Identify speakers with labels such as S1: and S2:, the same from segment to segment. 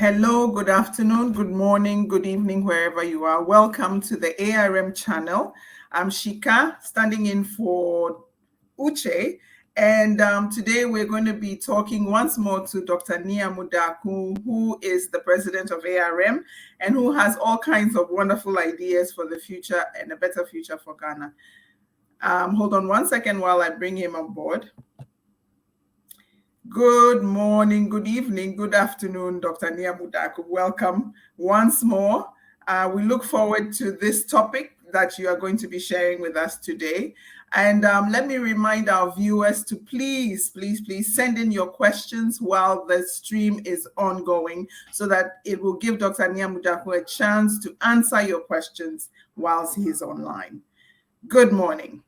S1: Hello, good afternoon, good morning, good evening, wherever you are. Welcome to the ARM channel. I'm Shika, standing in for Uche. And today we're going to be talking once more to Dr. Nia Mudaku, who is the president of ARM and who has all kinds of wonderful ideas for the future and a better future for Ghana. Hold on one second while I bring him on board. Good morning, good evening, good afternoon, Dr. Nia Mudaku. Welcome once more. We look forward to this topic that you are going to be sharing with us today. And let me remind our viewers to please send in your questions while the stream is ongoing so that it will give Dr. Nia Mudaku a chance to answer your questions whilst he is online. Good morning.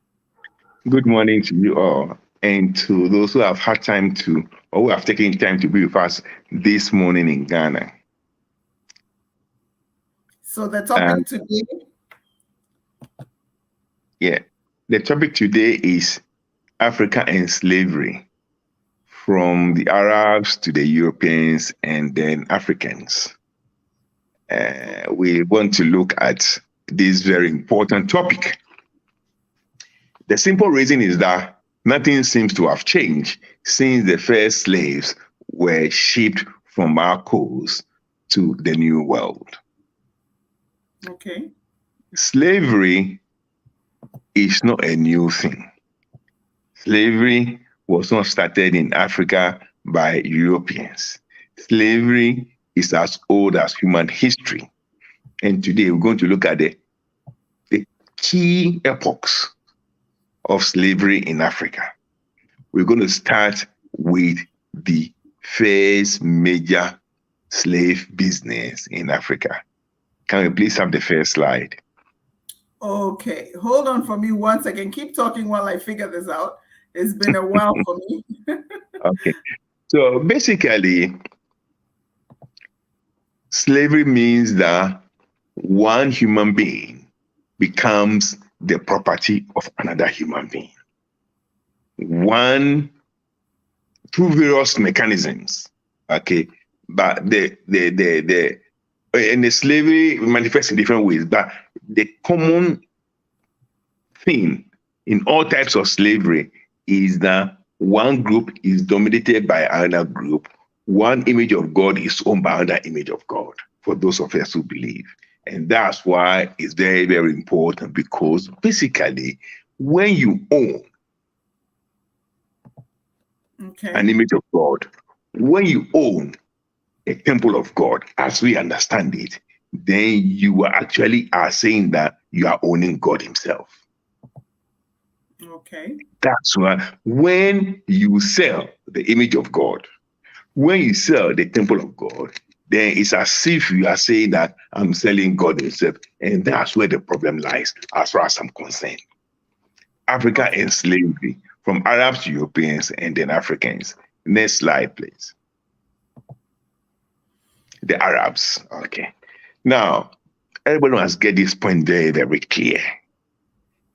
S2: Good morning to you all, and to those who have had time to, or who have taken time to be with us this morning in Ghana.
S1: So the topic today?
S2: Yeah, the topic today is Africa and slavery, from the Arabs to the Europeans and then Africans. We want to look at this very important topic. The simple reason is that nothing seems to have changed since the first slaves were shipped from our coast to the New World.
S1: Okay.
S2: Slavery is not a new thing. Slavery was not started in Africa by Europeans. Slavery is as old as human history. And today we're going to look at the key epochs of slavery in Africa. We're going to start with the first major slave business in Africa. Can we please have the first slide?
S1: Okay, hold on for me one second. Keep talking while I figure this out. It's been a while for me.
S2: Okay. So basically, slavery means that one human being becomes the property of another human being. One, through various mechanisms, okay, but the slavery manifests in different ways, but the common thing in all types of slavery is that one group is dominated by another group. One image of God is owned by another image of God, for those of us who believe. And that's why it's very, very important, because basically, when you own an image of God, when you own a temple of God, as we understand it, then you actually are saying that you are owning God himself.
S1: Okay.
S2: That's why when you sell the image of God, when you sell the temple of God, then it's as if you are saying that I'm selling God himself. And that's where the problem lies, as far as I'm concerned. Africa and slavery, from Arabs to Europeans and then Africans. Next slide, please. The Arabs. Okay. Now, everybody must get this point very, very clear.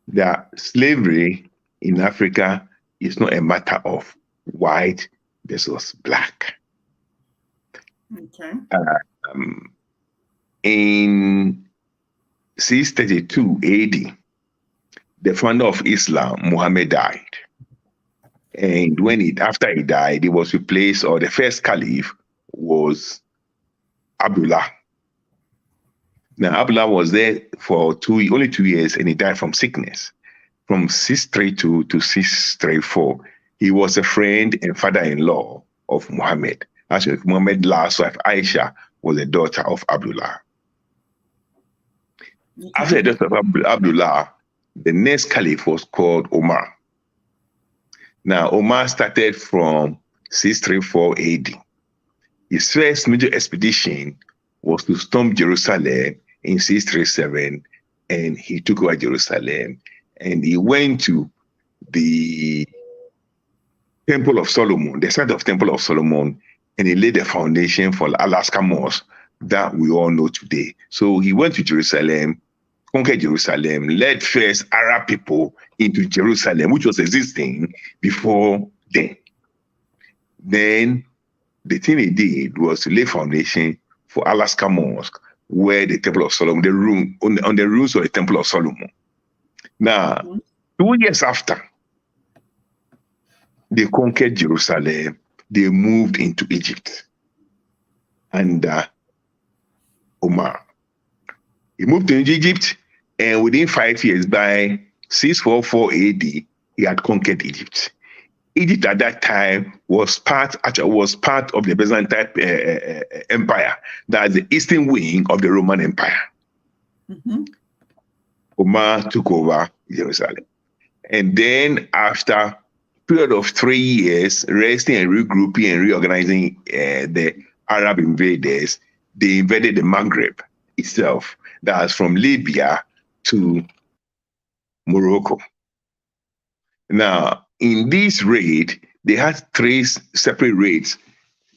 S2: That slavery in Africa is not a matter of white versus black.
S1: Okay.
S2: In 632 AD, the founder of Islam, Muhammad, died. And after he died, he was replaced, or the first caliph was Abdullah. Now, Abdullah was there for only 2 years, and he died from sickness. From 632 to 634, he was a friend and father-in-law of Muhammad. Actually, Muhammad's last wife, Aisha, was a daughter of Abdullah. Okay. After the death of Abdullah, the next caliph was called Omar. Now, Omar started from 634 AD. His first major expedition was to storm Jerusalem in 637, and he took over Jerusalem, and he went to the Temple of Solomon, the site of Temple of Solomon, and he laid the foundation for Alaska Mosque that we all know today. So he went to Jerusalem, conquered Jerusalem, led first Arab people into Jerusalem, which was existing before then. Then the thing he did was to lay foundation for Alaska Mosque, where the Temple of Solomon, the room on the ruins of the Temple of Solomon. Now, 2 years after they conquered Jerusalem, they moved into Egypt under Omar. He moved to Egypt, and within 5 years, by 644 AD, he had conquered Egypt. Egypt at that time was part of the Byzantine Empire, that's the eastern wing of the Roman Empire. Omar took over Jerusalem. And then after a period of 3 years, resting and regrouping and reorganizing the Arab invaders, they invaded the Maghreb itself. That's from Libya to Morocco. Now, in this raid, they had 3 separate raids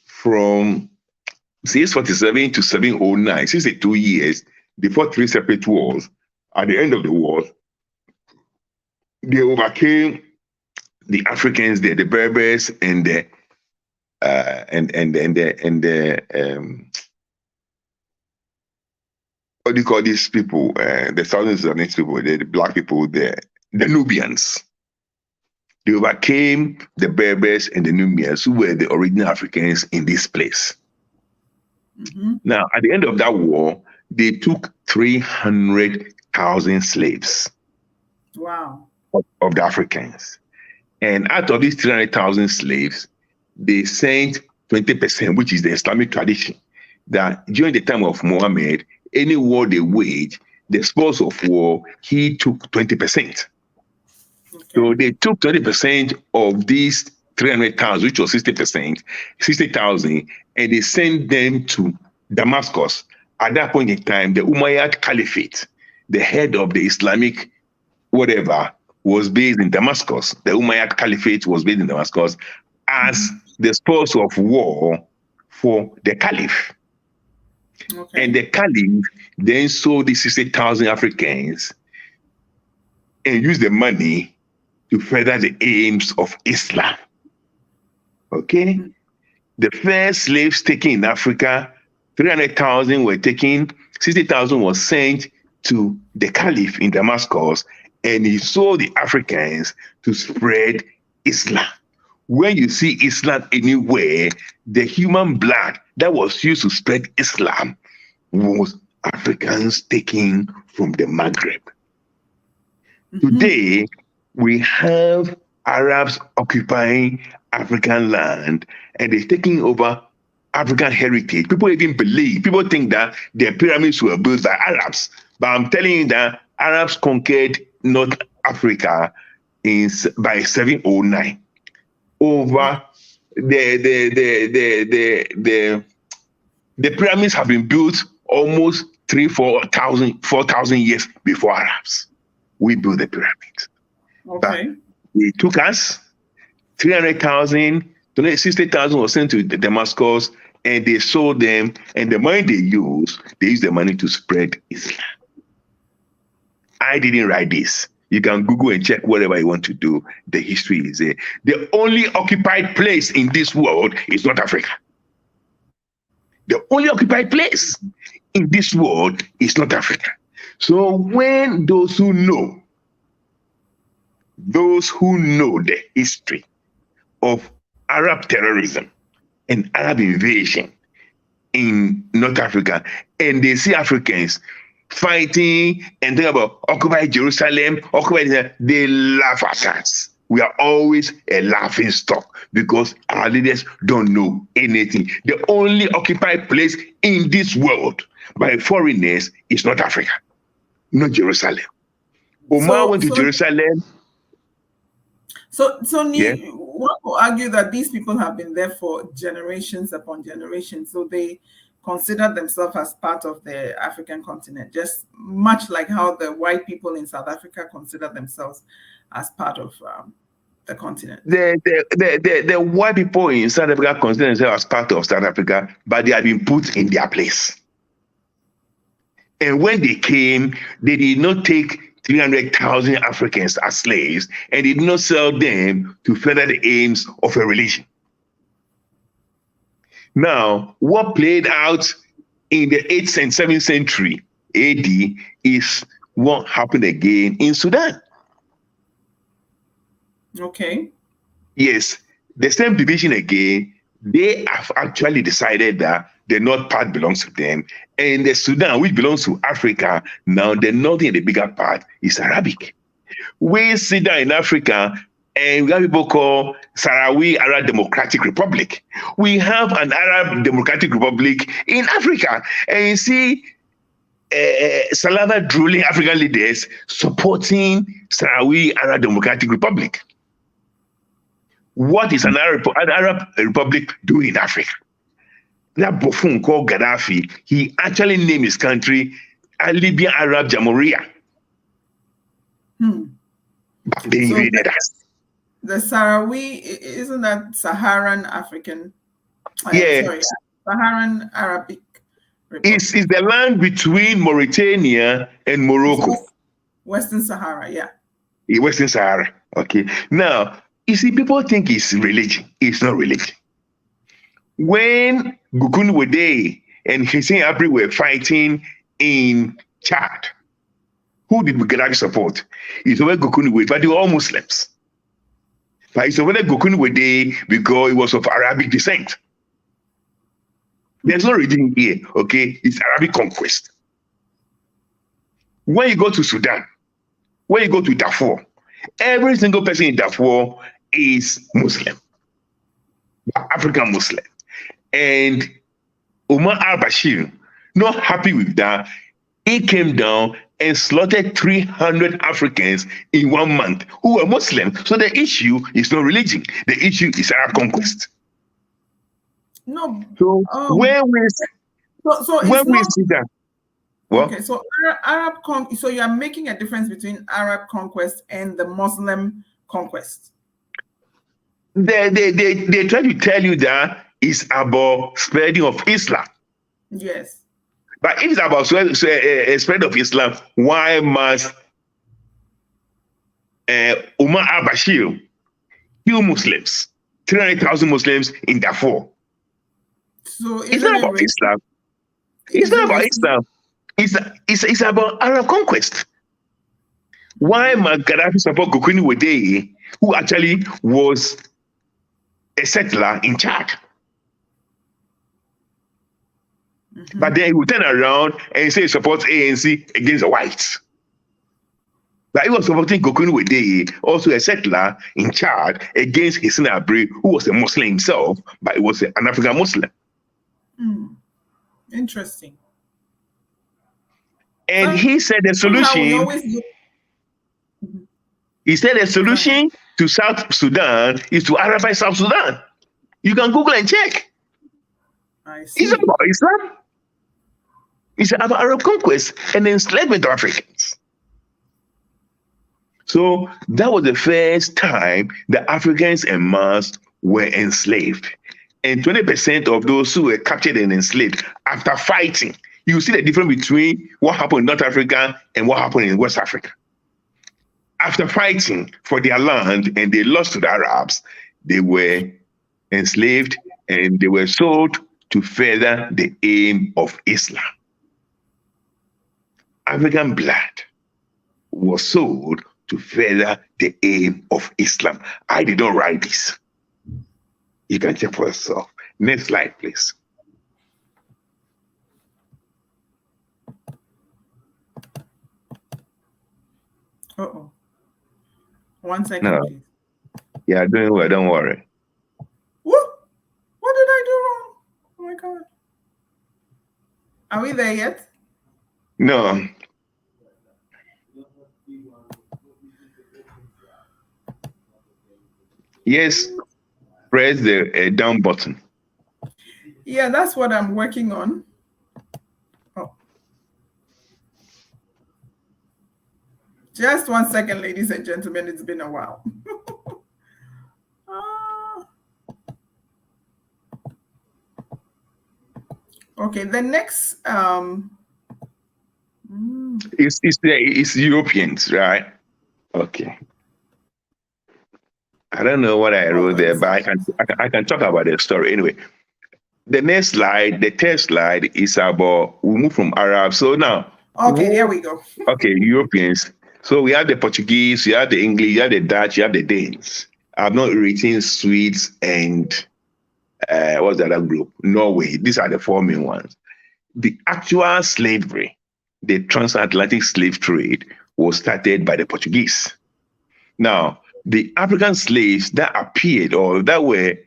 S2: from 647 to 709, 62 years. They fought 3 separate wars. At the end of the war, they overcame the Africans there, the Berbers and the what do you call these people? The thousands of these people, the black people there, the Nubians. They overcame the Berbers and the Nubians, who were the original Africans in this place. Now, at the end of that war, they took 300,000 slaves.
S1: Wow.
S2: Of the Africans. And out of these 300,000 slaves, they sent 20%, which is the Islamic tradition, that during the time of Muhammad, any war they waged, the spoils of war, he took 20%. Okay. So they took 20% of these 300,000, which was 60%, 60,000, and they sent them to Damascus. At that point in time, the Umayyad Caliphate, the head of the Islamic whatever, was based in Damascus. The Umayyad Caliphate was based in Damascus as the spoils of war for the Caliph. Okay. And the Caliph then sold the 60,000 Africans and used the money to further the aims of Islam. Okay? The first slaves taken in Africa, 300,000 were taken, 60,000 was sent to the Caliph in Damascus, and he sold the Africans to spread Islam. When you see Islam anywhere, the human blood that was used to spread Islam was Africans taken from the Maghreb. Today, we have Arabs occupying African land, and they're taking over African heritage. People think that the pyramids were built by Arabs, but I'm telling you that Arabs conquered North Africa by 709. Over the pyramids have been built almost 4,000 years before Arabs. We built the pyramids. Okay. But it took us 300,000, 60,000 was sent to Damascus, and they sold them, and the money they used the money to spread Islam. I didn't write this. You can Google and check whatever you want to do. The history is there. The only occupied place in this world is North Africa. The only occupied place in this world is North Africa. So when those who know the history of Arab terrorism and Arab invasion in North Africa, and they see Africans fighting and think about occupy Jerusalem, they laugh at us. We are always a laughing stock because our leaders don't know anything. The only occupied place in this world by foreigners is North Africa, not Jerusalem. Omar went to Jerusalem.
S1: So one will argue that these people have been there for generations upon generations, so they consider themselves as part of the African continent, just much like how the white people in South Africa consider themselves as part of the continent.
S2: The white people in South Africa consider themselves as part of South Africa, but they have been put in their place. And when they came, they did not take 300,000 Africans as slaves and did not sell them to further the aims of a religion. Now, what played out in the 8th and 7th century AD is what happened again in Sudan.
S1: Okay.
S2: Yes, the same division again, they have actually decided that the north part belongs to them, and the Sudan, which belongs to Africa, now the northern and the bigger part is Arabic. We sit down in Africa, and we have people called Sahrawi Arab Democratic Republic. We have an Arab Democratic Republic in Africa, and you see Salava drooling African leaders supporting Sahrawi Arab Democratic Republic. What is an Arab Republic doing in Africa? That buffoon called Gaddafi, he actually named his country Libyan Arab Jamhuriya. But they invaded us.
S1: The Sahrawi, isn't that Saharan African?
S2: Yeah.
S1: Sorry, Saharan Arabic Republic.
S2: It's the land between Mauritania and Morocco.
S1: Western Sahara, yeah.
S2: Western Sahara, okay. Now, you see, people think it's religion. It's not religion. When Gukun Wade and Hissène Habré were fighting in Chad, who did Gaddafi support? It's over Gukun Wade, but they were all Muslims. But it's over Gukun Wade because he was of Arabic descent. There's no religion here, okay? It's Arabic conquest. When you go to Sudan, when you go to Darfur, every single person in Darfur is Muslim, African Muslim. And Omar al-Bashir, not happy with that, he came down and slaughtered 300 Africans in 1 month who were Muslim. So the issue is not religion. The issue is Arab conquest.
S1: No.
S2: So when we see that, well,
S1: okay, so so you are making a difference between Arab conquest and the Muslim conquest.
S2: They try to tell you that it's about spreading of Islam.
S1: Yes.
S2: But if it's about spread of Islam, why must Omar al-Bashir kill Muslims, 300,000 Muslims in Darfur?
S1: So
S2: it's not about Islam. It's not about Islam. It's about Arab conquest. Why must Gaddafi support Gukuni Wade, who actually was a settler in Chad? But then he would turn around and say he supports ANC against the whites. But he was supporting Gukuni Wade, also a settler in Chad, against Hissène Habré, who was a Muslim himself, but he was an African Muslim.
S1: Interesting.
S2: And he said the solution. He said the solution to South Sudan is to Arabize South Sudan. You can Google and check.
S1: I see.
S2: It's about Islam. It's about Arab conquest and enslavement of Africans. So that was the first time the Africans en masse were enslaved. And 20% of those who were captured and enslaved after fighting, you see the difference between what happened in North Africa and what happened in West Africa. After fighting for their land and they lost to the Arabs, they were enslaved and they were sold to further the aim of Islam. African blood was sold to further the aim of Islam. I did not write this. You can check for yourself. Next slide, please.
S1: Uh-oh. 1 second, please.
S2: Yeah, doing well, don't worry.
S1: What did I do wrong? Oh my God. Are we there yet?
S2: No. Yes, press the down button.
S1: Yeah, that's what I'm working on. Oh. Just 1 second, ladies and gentlemen. It's been a while. Okay, the next
S2: it's Europeans, right? Okay. I don't know what I wrote there, but I can talk about the story anyway. the next slide, the third slide, is about, we move from Arab. So now,
S1: okay, there we go.
S2: Okay, Europeans. So we have the Portuguese, you have the English, you have the Dutch, you have the Danes. I've not written Swedes and what's the other group? Norway. These are the four main ones. The actual slavery, the transatlantic slave trade, was started by the Portuguese. Now, the African slaves that appeared or that were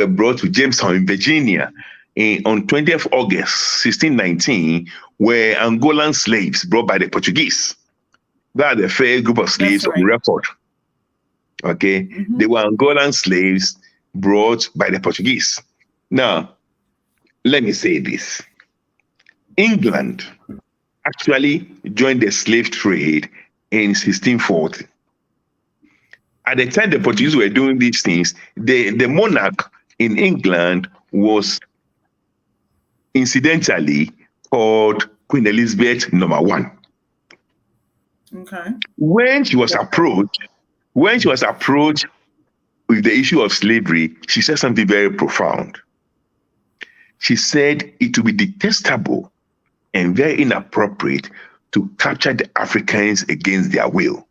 S2: brought to Jamestown in Virginia on 20th August 1619 were Angolan slaves brought by the Portuguese. That are the first group of slaves on record. Okay, they were Angolan slaves brought by the Portuguese. Now, let me say this. England actually joined the slave trade in 1640. At the time the Portuguese were doing these things, the monarch in England was incidentally called Queen Elizabeth I.
S1: Okay.
S2: When she was approached with the issue of slavery, she said something very profound. She said it would be detestable and very inappropriate to capture the Africans against their will,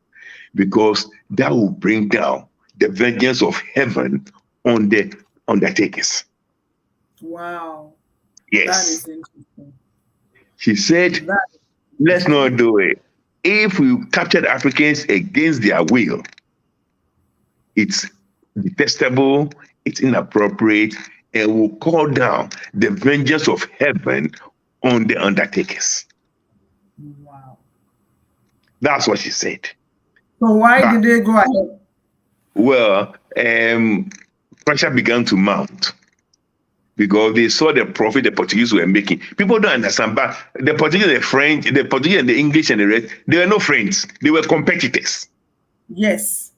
S2: because that will bring down the vengeance of heaven on the undertakers.
S1: Wow.
S2: Yes.
S1: That is interesting.
S2: She said, let's not do it. If we capture the Africans against their will, it's detestable, it's inappropriate, and will call down the vengeance of heaven on the undertakers.
S1: Wow.
S2: That's what she said.
S1: So why did they go ahead?
S2: Well, pressure began to mount because they saw the profit the Portuguese were making. People don't understand, but the Portuguese, the French, the Portuguese and the English and the rest, they were no friends. They were competitors.
S1: Yes.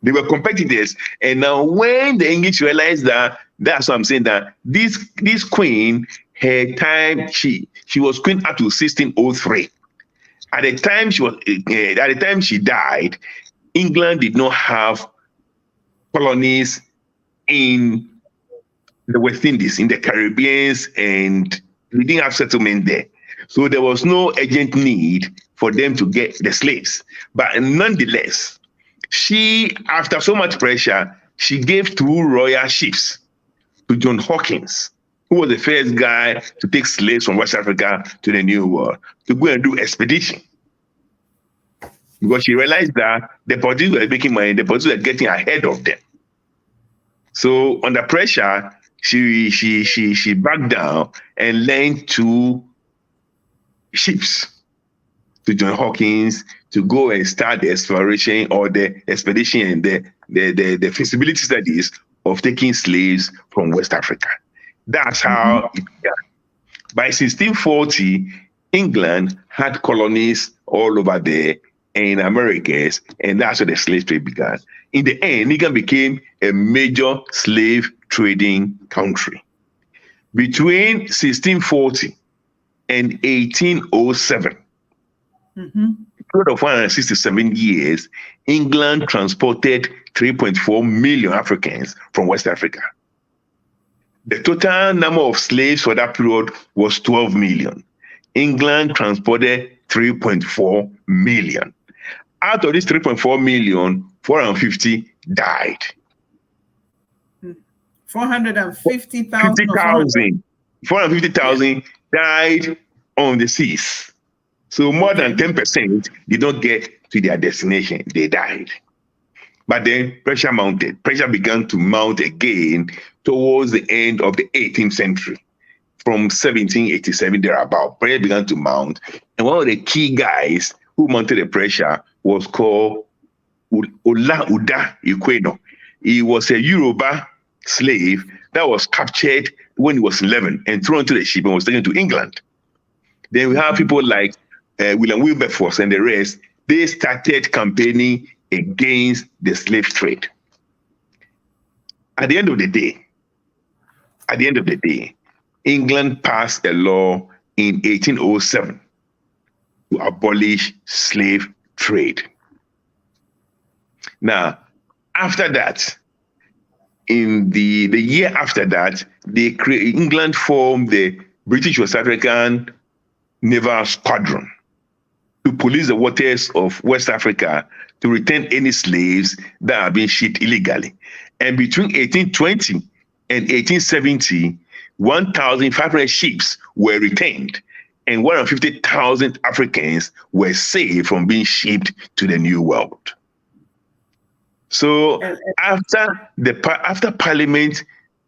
S2: They were competitors. And now when the English realized that, that's what I'm saying, that this queen, her time, she was queen up to 1603. At the time she died, England did not have colonies in the West Indies, in the Caribbean, and we didn't have settlement there. So there was no urgent need for them to get the slaves. But nonetheless, she, after so much pressure, she gave 2 royal ships to John Hawkins, who was the first guy to take slaves from West Africa to the New World, to go and do expedition. Because she realized that the Portuguese were making money, the Portuguese were getting ahead of them. So under pressure, she backed down and lent 2 ships to John Hawkins to go and start the exploration or the expedition and the feasibility studies of taking slaves from West Africa. That's how it began. By 1640, England had colonies all over there in Americas, and that's where the slave trade began. In the end, England became a major slave trading country. Between 1640 and 1807, period of 167 years, England transported 3.4 million Africans from West Africa. The total number of slaves for that period was 12 million. England transported 3.4 million. Out of this 3.4 million, 450 died.
S1: 450,000.
S2: 450,000 died on the seas. So more than 10% did not get to their destination. They died. But then pressure mounted. Pressure began to mount again towards the end of the 18th century. From 1787 thereabout, pressure began to mount. And one of the key guys who mounted the pressure was called Ola Uda Ikweno. He was a Yoruba slave that was captured when he was 11 and thrown into the ship and was taken to England. Then we have people like William Wilberforce and the rest. They started campaigning against the slave trade. At the end of the day, England passed a law in 1807 to abolish slave trade. Now, after that, in the year after that, England formed the British West African Naval Squadron to police the waters of West Africa to return any slaves that have been shipped illegally. And between 1820 and 1870, 1,500 ships were retained, and 150,000 Africans were saved from being shipped to the New World. So after Parliament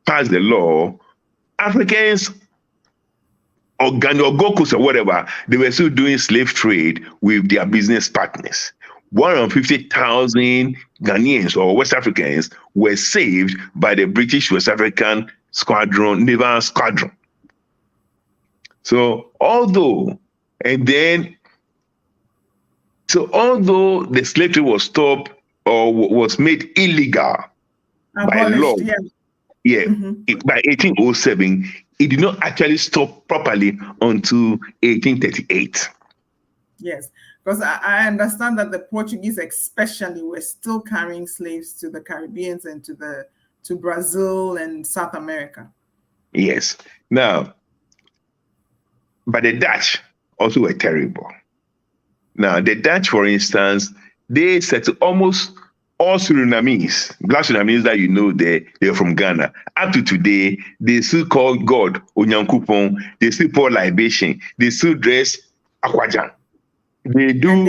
S2: passed the law, Africans or Gokus or whatever, they were still doing slave trade with their business partners. 150,000 Ghanaians or West Africans were saved by the British West African Squadron, Naval Squadron. So although the slave trade was stopped or was made illegal by law, by 1807, it did not actually stop properly until 1838.
S1: Yes, because I understand that the Portuguese especially were still carrying slaves to the Caribbean and to Brazil and South America.
S2: Yes. Now, but the Dutch also were terrible. Now, the Dutch, for instance, they said to almost all Surinamese, black Surinamese that you know, they're from Ghana. Up to today, they still call God Onyankopon. They still pour libation. They still dress Akwajan. They do.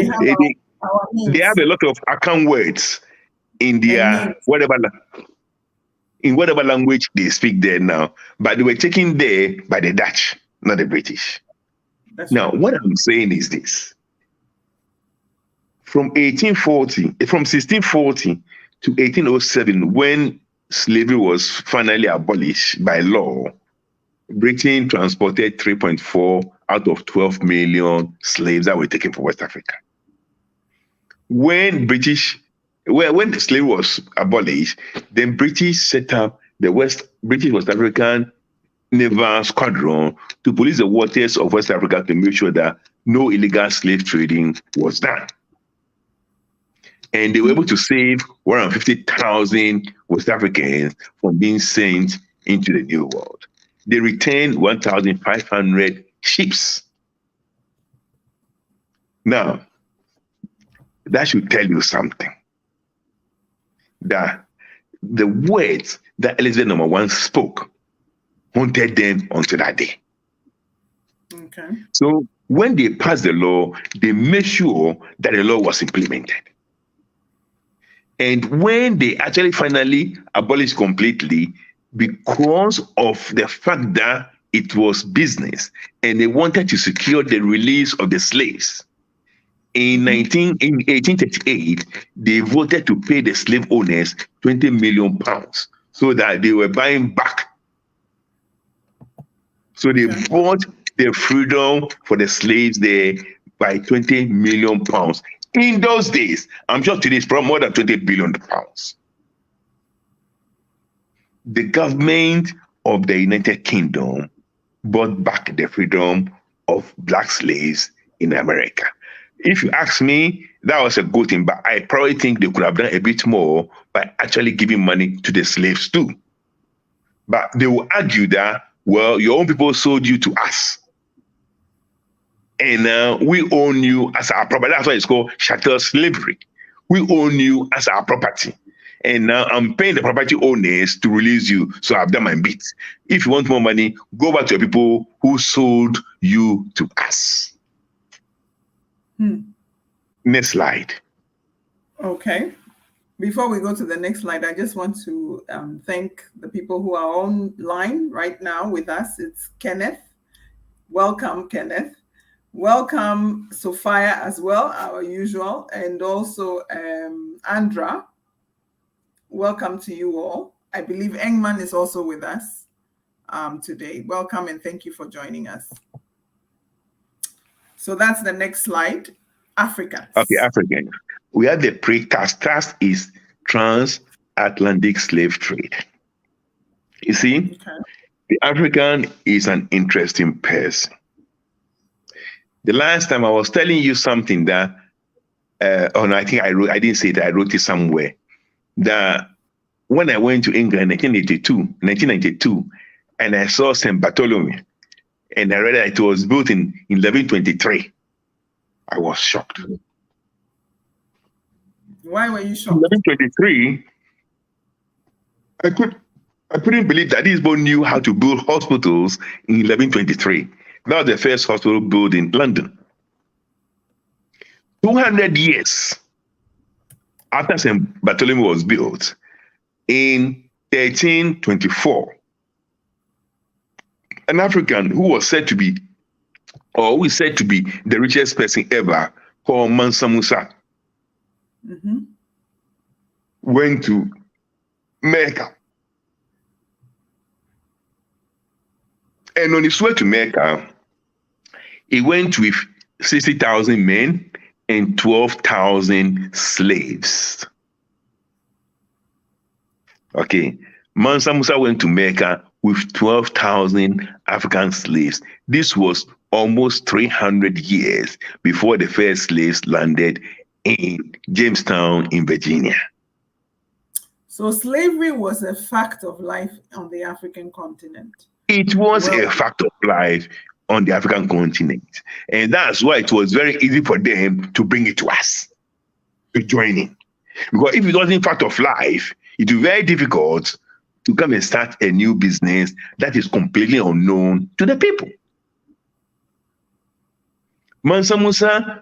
S2: They have a lot of Akan words in their whatever language they speak there now. But they were taken there by the Dutch, not the British. Now, what I'm saying is this. From 1640 to 1807, when slavery was finally abolished by law, Britain transported 3.4 out of 12 million slaves that were taken from West Africa. When slavery was abolished, then British set up the British West African Naval Squadron to police the waters of West Africa to make sure that no illegal slave trading was done. And they were able to save 150,000 West Africans from being sent into the New World. They retained 1,500 ships. Now, that should tell you something. That the words that Elizabeth I spoke haunted them until that day.
S1: Okay.
S2: So when they passed the law, they made sure that the law was implemented. And when they actually finally abolished completely, because of the fact that it was business and they wanted to secure the release of the slaves, in 1838, they voted to pay the slave owners 20 million pounds so that they were buying back. So they bought the freedom for the slaves there by 20 million pounds. In those days, I'm sure today it's probably more than 20 billion pounds. The government of the United Kingdom bought back the freedom of black slaves in America. If you ask me, that was a good thing, but I probably think they could have done a bit more by actually giving money to the slaves too. But they will argue that, well, your own people sold you to us. And we own you as our property. That's why it's called chattel slavery. We own you as our property. And now I'm paying the property owners to release you. So I've done my bit. If you want more money, go back to your people who sold you to us. Next slide.
S1: Okay. Before we go to the next slide, I just want to thank the people who are online right now with us. It's Kenneth. Welcome, Kenneth. Welcome, Sophia, as well, our usual, and also Andra. Welcome to you all. I believe Engman is also with us today. Welcome and thank you for joining us. So that's the next slide. Africans.
S2: Okay, Africans. We have the precast. That is transatlantic slave trade. You see, the African is an interesting person. The last time I was telling you something that, I think I didn't say that, I wrote it somewhere, that when I went to England in 1992, and I saw St. Bartholomew, and I read that it was built in 1123, I was shocked.
S1: Why were you shocked?
S2: 1123, I couldn't believe that these people knew how to build hospitals in 1123. That was the first hospital built in London. 200 years after St. Bartholomew was built, in 1324, an African who was said to be, or who is said to be the richest person ever, called Mansa Musa, went to Mecca. And on his way to Mecca, he went with 60,000 men and 12,000 slaves. Okay, Mansa Musa went to Mecca with 12,000 African slaves. This was almost 300 years before the first slaves landed in Jamestown in Virginia.
S1: So slavery was a fact of life on the African continent.
S2: It was a fact of life on the African continent. And that's why it was very easy for them to bring it to us, to join in. Because if it wasn't a fact of life, it would be very difficult to come and start a new business that is completely unknown to the people. Mansa Musa,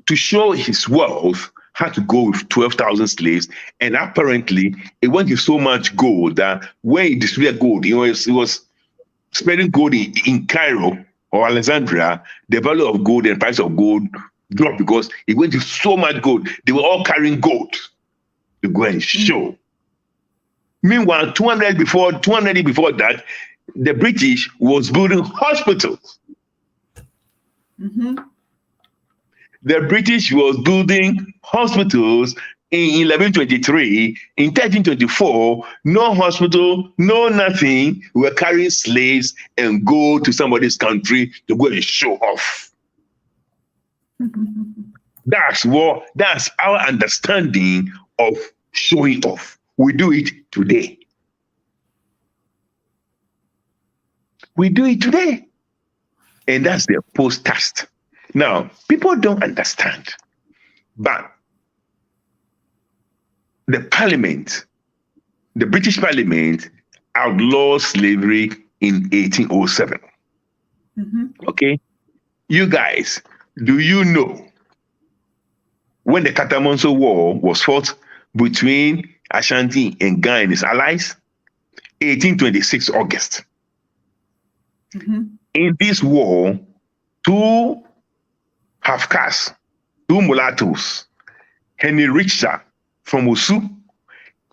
S2: to show his wealth, had to go with 12,000 slaves, and apparently it went with so much gold that when he distributed gold, he was spreading gold in Cairo or Alexandria. The value of gold and price of gold dropped because it went with so much gold. They were all carrying gold to go and show. Meanwhile, 200 years before that, the British was building hospitals. The British was building hospitals in 1123. In 1324, no hospital, no nothing. We were carrying slaves and go to somebody's country to go and show off. That's our understanding of showing off. We do it today. We do it today. And that's the post-test. Now, people don't understand, but the Parliament, the British Parliament, outlawed slavery in 1807. Okay? You guys, do you know when the Catamanso War was fought between Ashanti and Ghana and his allies? 1826 August. In this war, two half-castes, two mulattoes, Henry Richter from Osu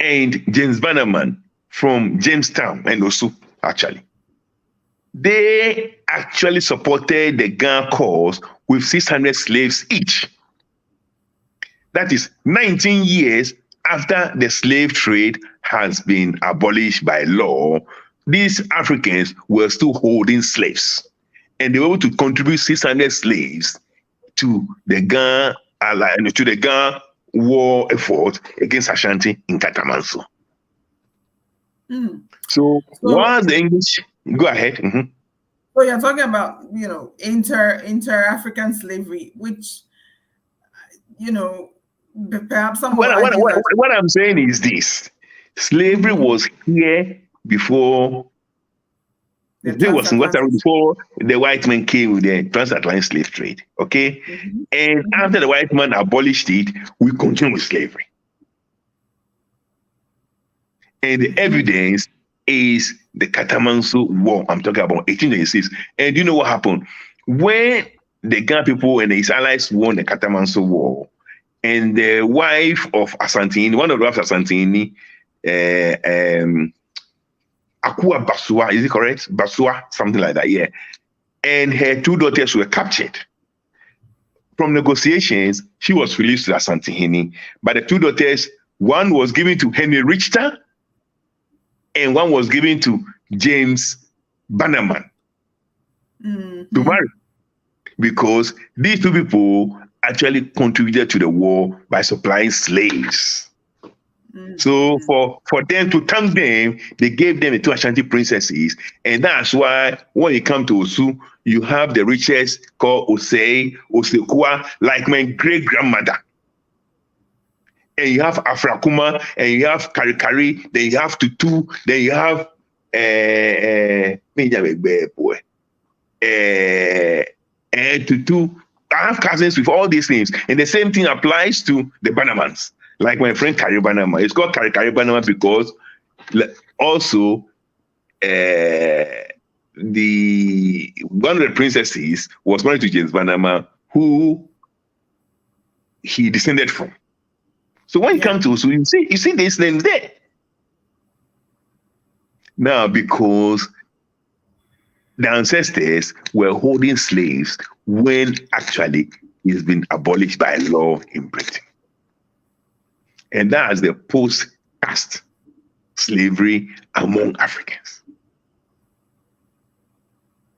S2: and James Bannerman from Jamestown and Osu, actually. They actually supported the Ghana cause with 600 slaves each. That is 19 years after the slave trade has been abolished by law. These Africans were still holding slaves, and they were able to contribute 600 slaves to the Ghana war effort against Ashanti in Catamanso. So once the English, go ahead.
S1: So you're talking about, inter-African slavery, which, perhaps some.
S2: What I'm saying is this: slavery was here before. Before the white man came with the transatlantic slave trade, okay? And after the white man abolished it, we continue with slavery. And the evidence is the Catamanso War. I'm talking about 1826. And you know what happened? When the Ghana people and his allies won the Catamanso War, and the wife of Asantini, one of the wives of Asantini, Akua Basua, is it correct? Basua, something like that, yeah. And her two daughters were captured. From negotiations, she was released to Asantehene. But the two daughters, one was given to Henry Richter, and one was given to James Bannerman to marry. Because these two people actually contributed to the war by supplying slaves. So for them to thank them, they gave them the two Ashanti princesses. And that's why when you come to Osu, you have the richest called Osei, Osekwa, like my great-grandmother. And you have Afrakuma, and you have Karikari, then you have Tutu, then you have Tutu. I have cousins with all these names. And the same thing applies to the Banamans. Like my friend Kari Banama. It's called Kari Banama because also the one of the princesses was married to James Banama, who he descended from. So when you come to Osu, you see this name there. Now, because the ancestors were holding slaves when actually it's been abolished by law in Britain. And that's the post-caste slavery among Africans.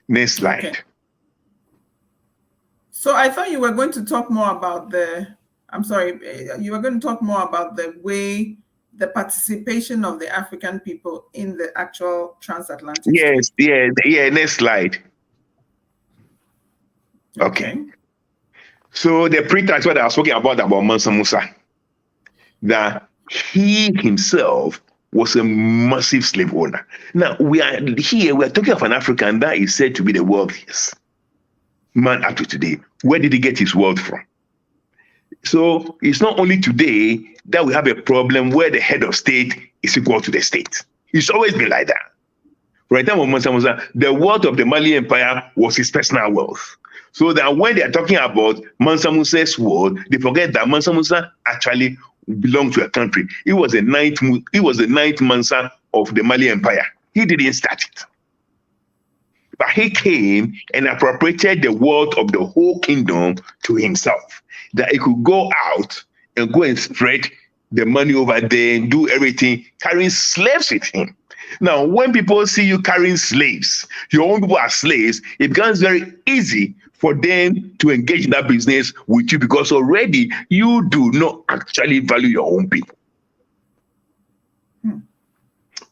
S2: Next slide.
S1: Okay. So I thought you were going to talk more about you were going to talk more about the way, the participation of the African people in the actual transatlantic.
S2: Yes, yeah, next slide. Okay. So the pretext what I was talking about Mansa Musa, that he himself was a massive slave owner. Now we're talking of an African that is said to be the wealthiest man up to today. Where did he get his wealth from? So it's not only today that we have a problem where the head of state is equal to the state. It's always been like that. Right now, Mansa Musa, the wealth of the Mali Empire was his personal wealth. So that when they are talking about Mansa Musa's wealth, they forget that Mansa Musa actually belonged to a country. He was the ninth Mansa of the Mali Empire. He didn't start it. But he came and appropriated the wealth of the whole kingdom to himself. That he could go out and go and spread the money over there and do everything, carrying slaves with him. Now, when people see you carrying slaves, your own people are slaves, it becomes very easy for them to engage in that business with you because already you do not actually value your own people.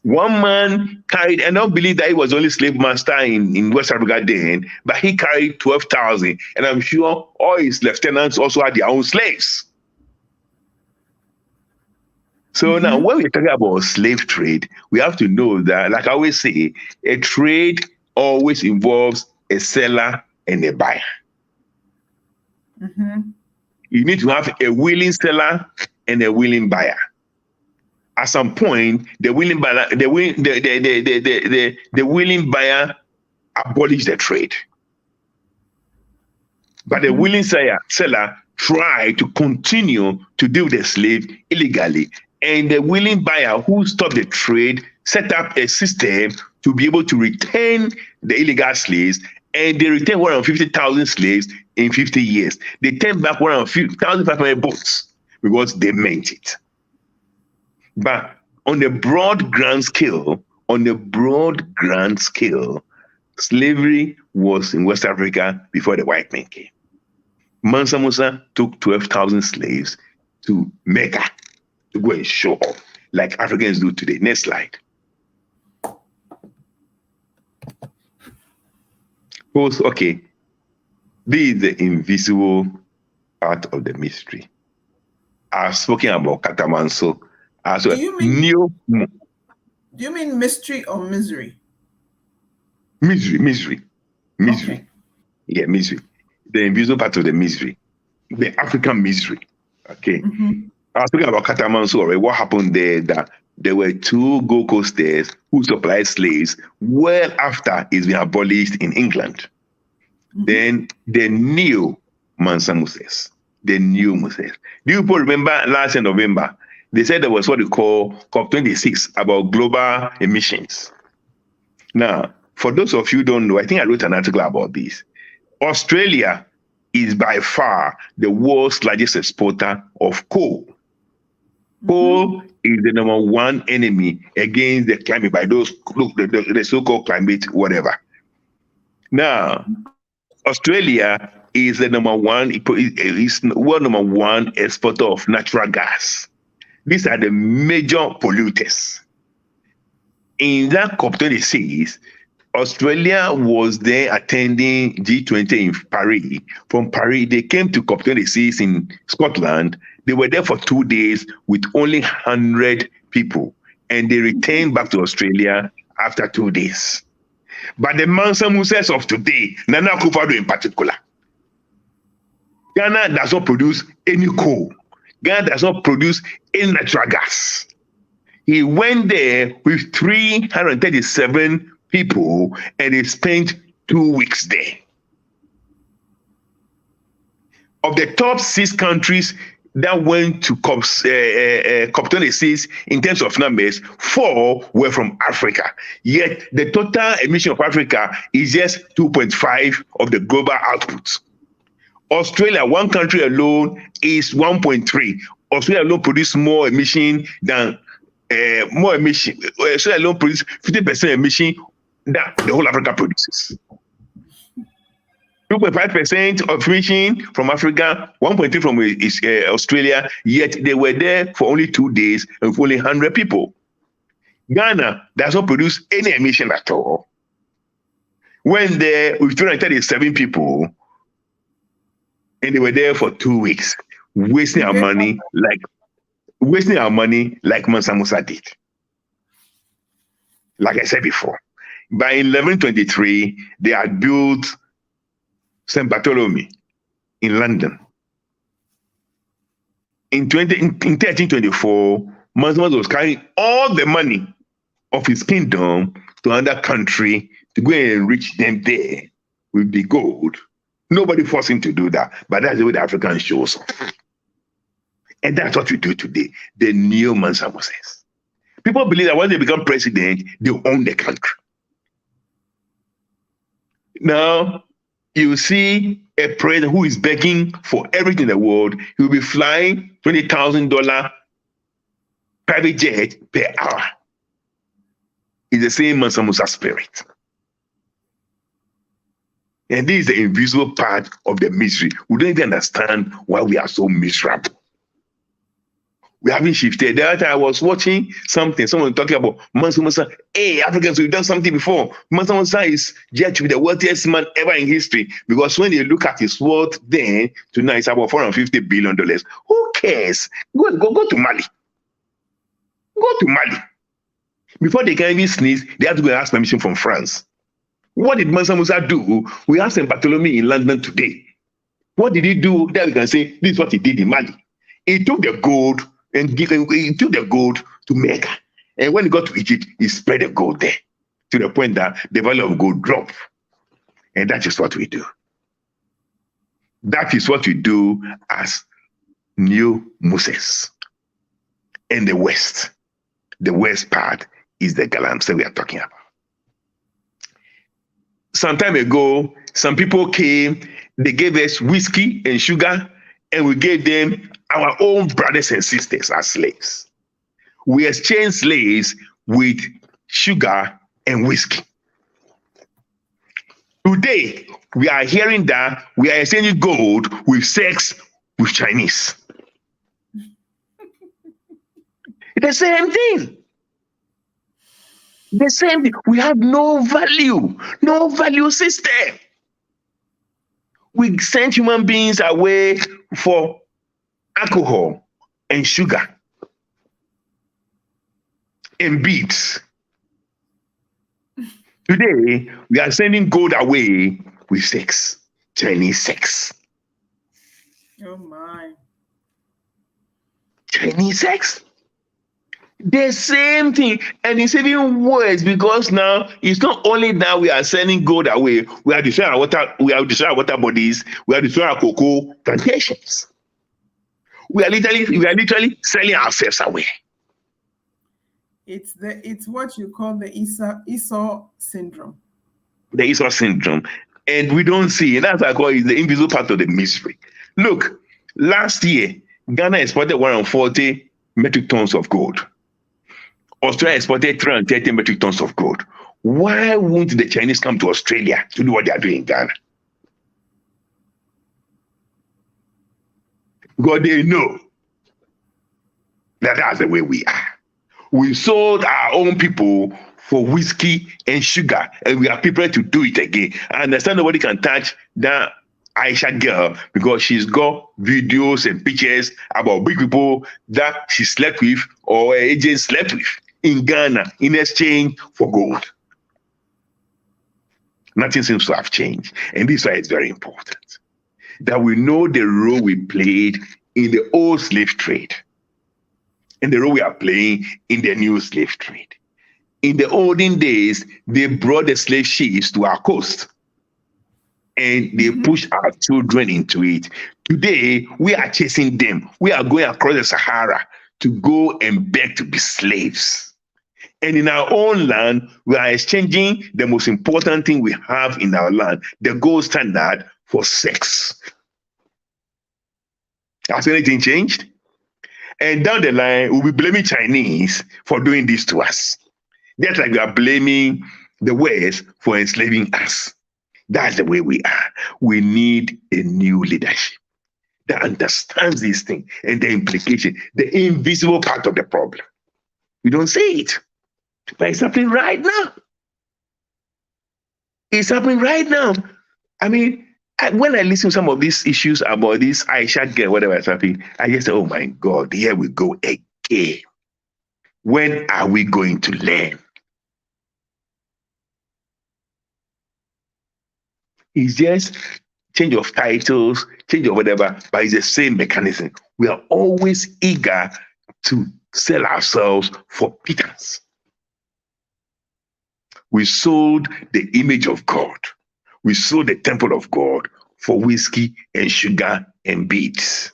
S2: One man carried, I don't believe that he was only slave master in West Africa then, but he carried 12,000. And I'm sure all his lieutenants also had their own slaves. So now when we're talking about slave trade, we have to know that, like I always say, a trade always involves a seller and a buyer. You need to have a willing seller and a willing buyer. At some point, the willing buyer abolished the trade, but the willing seller tried to continue to deal with the slave illegally, and the willing buyer who stopped the trade set up a system to be able to retain the illegal slaves, and they retained 150,000 slaves in 50 years. They turned back 1,500 boats because they meant it. But on a broad grand scale, slavery was in West Africa before the white men came. Mansa Musa took 12,000 slaves to Mecca to go and show off, like Africans do today. Next slide. Okay, this is the invisible part of the mystery. I've spoken about Katamanso.
S1: Do you mean mystery or misery?
S2: Misery.
S1: Okay.
S2: Yeah, misery. The invisible part of the misery, the African misery. Okay. I was talking about Katamanso already. What happened there? That there were two Gold Coasters who supplied slaves well after it's been abolished in England. Then the new Mansa Musa. The new Musa. Do you remember last November? They said there was what they call COP26 about global emissions. Now, for those of you who don't know, I think I wrote an article about this. Australia is by far the world's largest exporter of coal. Coal is the number one enemy against the climate by those, the so-called climate, whatever. Now, Australia is the world number one exporter of natural gas. These are the major polluters. In that COP26, Australia was there attending G20 in Paris. From Paris, they came to COP26 in Scotland. They were there for 2 days with only 100 people, and they returned back to Australia after 2 days. But the Mansa Musas of today, Nana Akufo-Addo in particular, Ghana does not produce any coal. Ghana does not produce any natural gas. He went there with 337 people and he spent 2 weeks there. Of the top 6 countries that went to COP26 in terms of numbers, 4 were from Africa. Yet the total emission of Africa is just 2.5 of the global output. Australia, one country alone, is 1.3. Australia alone produces more emission than Australia alone produces 50% emission that the whole Africa produces. 2.5% of emission from Africa, 1.3 from Australia, yet they were there for only 2 days and for only 100 people. Ghana does not produce any emission at all. Went there with 237 people, and they were there for 2 weeks, wasting our money like Mansa Musa did. Like I said before, by 1123, they had built St. Bartholomew in London. In 1324, Mansa Musa was carrying all the money of his kingdom to another country to go and enrich them there with the gold. Nobody forced him to do that, but that's the way the African shows up. And that's what we do today, the new Mansa Musas. People believe that once they become president, they own the country. Now, you see a president who is begging for everything in the world. He will be flying $20,000 private jet per hour. It's the same Mansa Musa spirit. And this is the invisible part of the misery. We don't even understand why we are so miserable. We haven't shifted. The other time I was watching something, someone talking about Mansa Musa. Hey, Africans, we've done something before. Mansa Musa is judged to be the wealthiest man ever in history, because when you look at his wealth then to now, it's about $450 billion. Who cares? Go to Mali. Go to Mali. Before they can even sneeze, they have to go and ask permission from France. What did Mansa Musa do? We have St. Bartholomew in London today. What did he do? Then we can say, this is what he did in Mali. He took the gold to Mecca. And when he got to Egypt, he spread the gold there to the point that the value of gold dropped. And that is what we do. That is what we do as new Musas. And the West part is the galamsey we are talking about. Some time ago, some people came, they gave us whiskey and sugar, and we gave them our own brothers and sisters as slaves. We exchanged slaves with sugar and whiskey. Today, we are hearing that we are exchanging gold with sex with Chinese. It's the same thing. The same thing. We have no value system. We send human beings away for alcohol and sugar and beads. Today, we are sending gold away with sex, Chinese sex.
S1: Oh my.
S2: Chinese sex. The same thing, and it's even worse because now it's not only that we are sending gold away, we are destroying our water bodies, we are destroying our cocoa plantations. We are literally selling ourselves away.
S1: It's what you call the Esau syndrome.
S2: The Esau syndrome, and we don't see, and that's why I call it the invisible part of the mystery. Look, last year Ghana exported 140 metric tons of gold. Australia exported 330 metric tons of gold. Why won't the Chinese come to Australia to do what they are doing in Ghana? Because they know That's the way we are. We sold our own people for whiskey and sugar, and we are prepared to do it again. I understand nobody can touch that Aisha girl because she's got videos and pictures about big people that she slept with or her agent slept with in Ghana in exchange for gold. Nothing seems to have changed. And this is why it's very important that we know the role we played in the old slave trade and the role we are playing in the new slave trade. In the olden days, they brought the slave ships to our coast and they pushed our children into it. Today, we are chasing them. We are going across the Sahara to go and beg to be slaves. And in our own land, we are exchanging the most important thing we have in our land, the gold standard, for sex. Has anything changed? And down the line, we'll be blaming Chinese for doing this to us. Just like we are blaming the West for enslaving us. That's the way we are. We need a new leadership that understands these things and the implication, the invisible part of the problem. We don't see it, but it's happening right now. It's happening right now. I mean, when I listen to some of these issues about this Aisha girl, whatever is happening, I just say, oh my God, here we go again. When are we going to learn? It's just change of titles, change of whatever, but it's the same mechanism. We are always eager to sell ourselves for pittance. We sold the image of God. We sold the temple of God for whiskey and sugar and beads.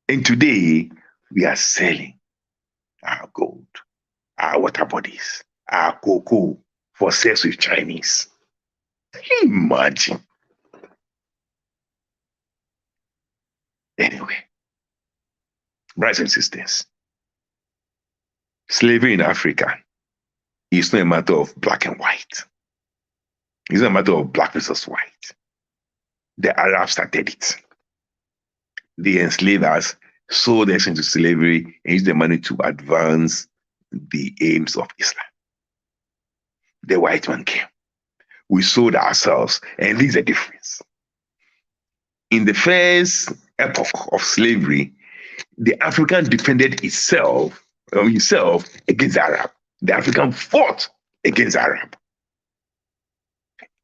S2: And today, we are selling our gold, our water bodies, our cocoa for sex with Chinese. Can you imagine? Anyway, brothers and sisters, slavery in Africa is not a matter of black and white. It's not a matter of black versus white. The Arabs started it. The enslavers sold us into slavery and used the money to advance the aims of Islam. The white man came. We sold ourselves, and this is the difference. In the first epoch of slavery, the African defended himself against the Arab. The African fought against the Arab.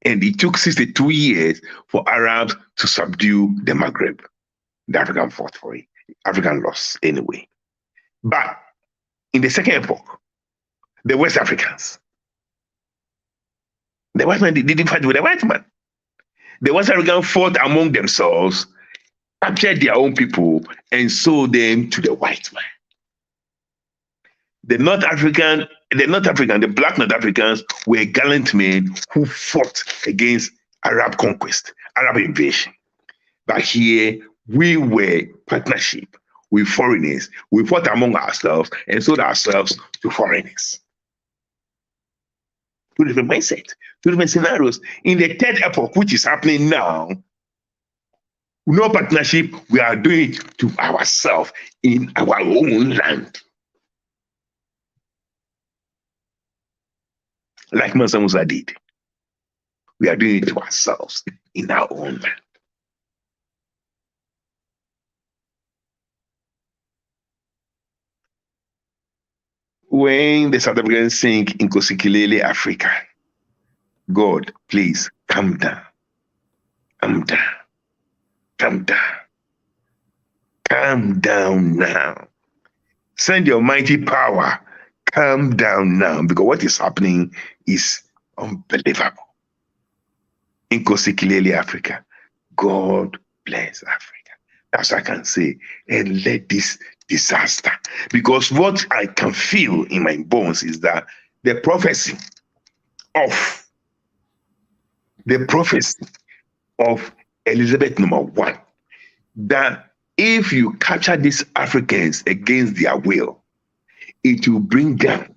S2: And it took 62 years for Arabs to subdue the Maghreb. The African fought for it. African lost anyway. But in the second epoch, the West Africans, the white man didn't fight with the white man. The West Africans fought among themselves, captured their own people, and sold them to the white man. The black North Africans were gallant men who fought against Arab conquest, Arab invasion. But here, we were partnership with foreigners. We fought among ourselves and sold ourselves to foreigners. Two different mindset, two different scenarios. In the third epoch, which is happening now, no partnership, we are doing it to ourselves in our own land. Like Mansa Musa did. We are doing it to ourselves in our own land. When the South Africans sing Nkosi Sikelel' Africa, God, please calm down. Calm down. Calm down. Calm down now. Send your mighty power. Calm down now, because what is happening is unbelievable. Nkosi Sikelel' Africa, God bless Africa. That's what I can say. And let this disaster, because what I can feel in my bones is that the prophecy of Elizabeth I, that if you capture these Africans against their will, it will bring down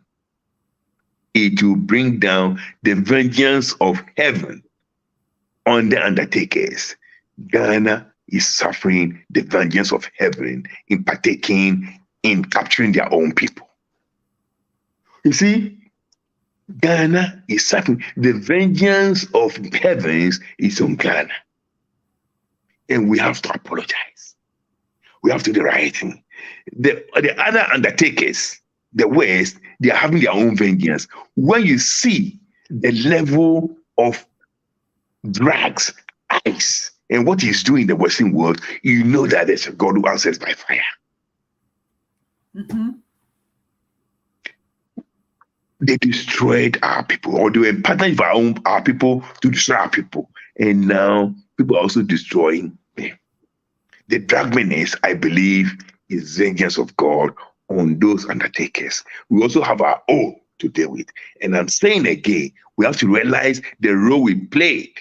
S2: the vengeance of heaven on the undertakers. Ghana is suffering the vengeance of heaven in partaking in capturing their own people. You see, Ghana is suffering. The vengeance of heavens is on Ghana. And we have to apologize. We have to do the right thing. The other undertakers, the West, they are having their own vengeance. When you see the level of drugs, ice, and what he's doing in the Western world, you know that there's a God who answers by fire.
S1: Mm-hmm.
S2: They destroyed our people, or they were partnering with our people to destroy our people. And now people are also destroying them. The drug menace, I believe, is vengeance of God on those undertakers. We also have our own to deal with. And I'm saying again, we have to realize the role we played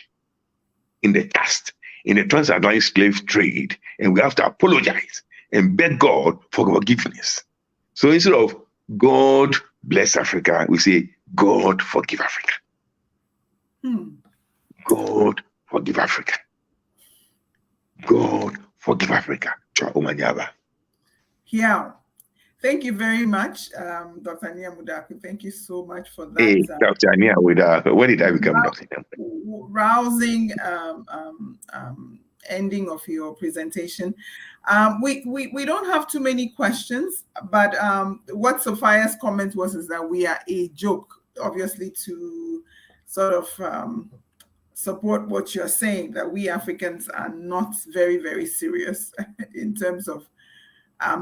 S2: in the past, in the transatlantic slave trade, and we have to apologize and beg God for forgiveness. So instead of God bless Africa, we say, God forgive Africa. God forgive Africa. God forgive Africa.
S1: Yeah. Thank you very much, Dr. Nia Mudaku. Thank you so much for that.
S2: Hey, Dr. Nia, when did I become Dr. Nia?
S1: Rousing ending of your presentation. We don't have too many questions, but what Sophia's comment was is that we are a joke, obviously, to sort of support what you're saying, that we Africans are not very, very serious in terms of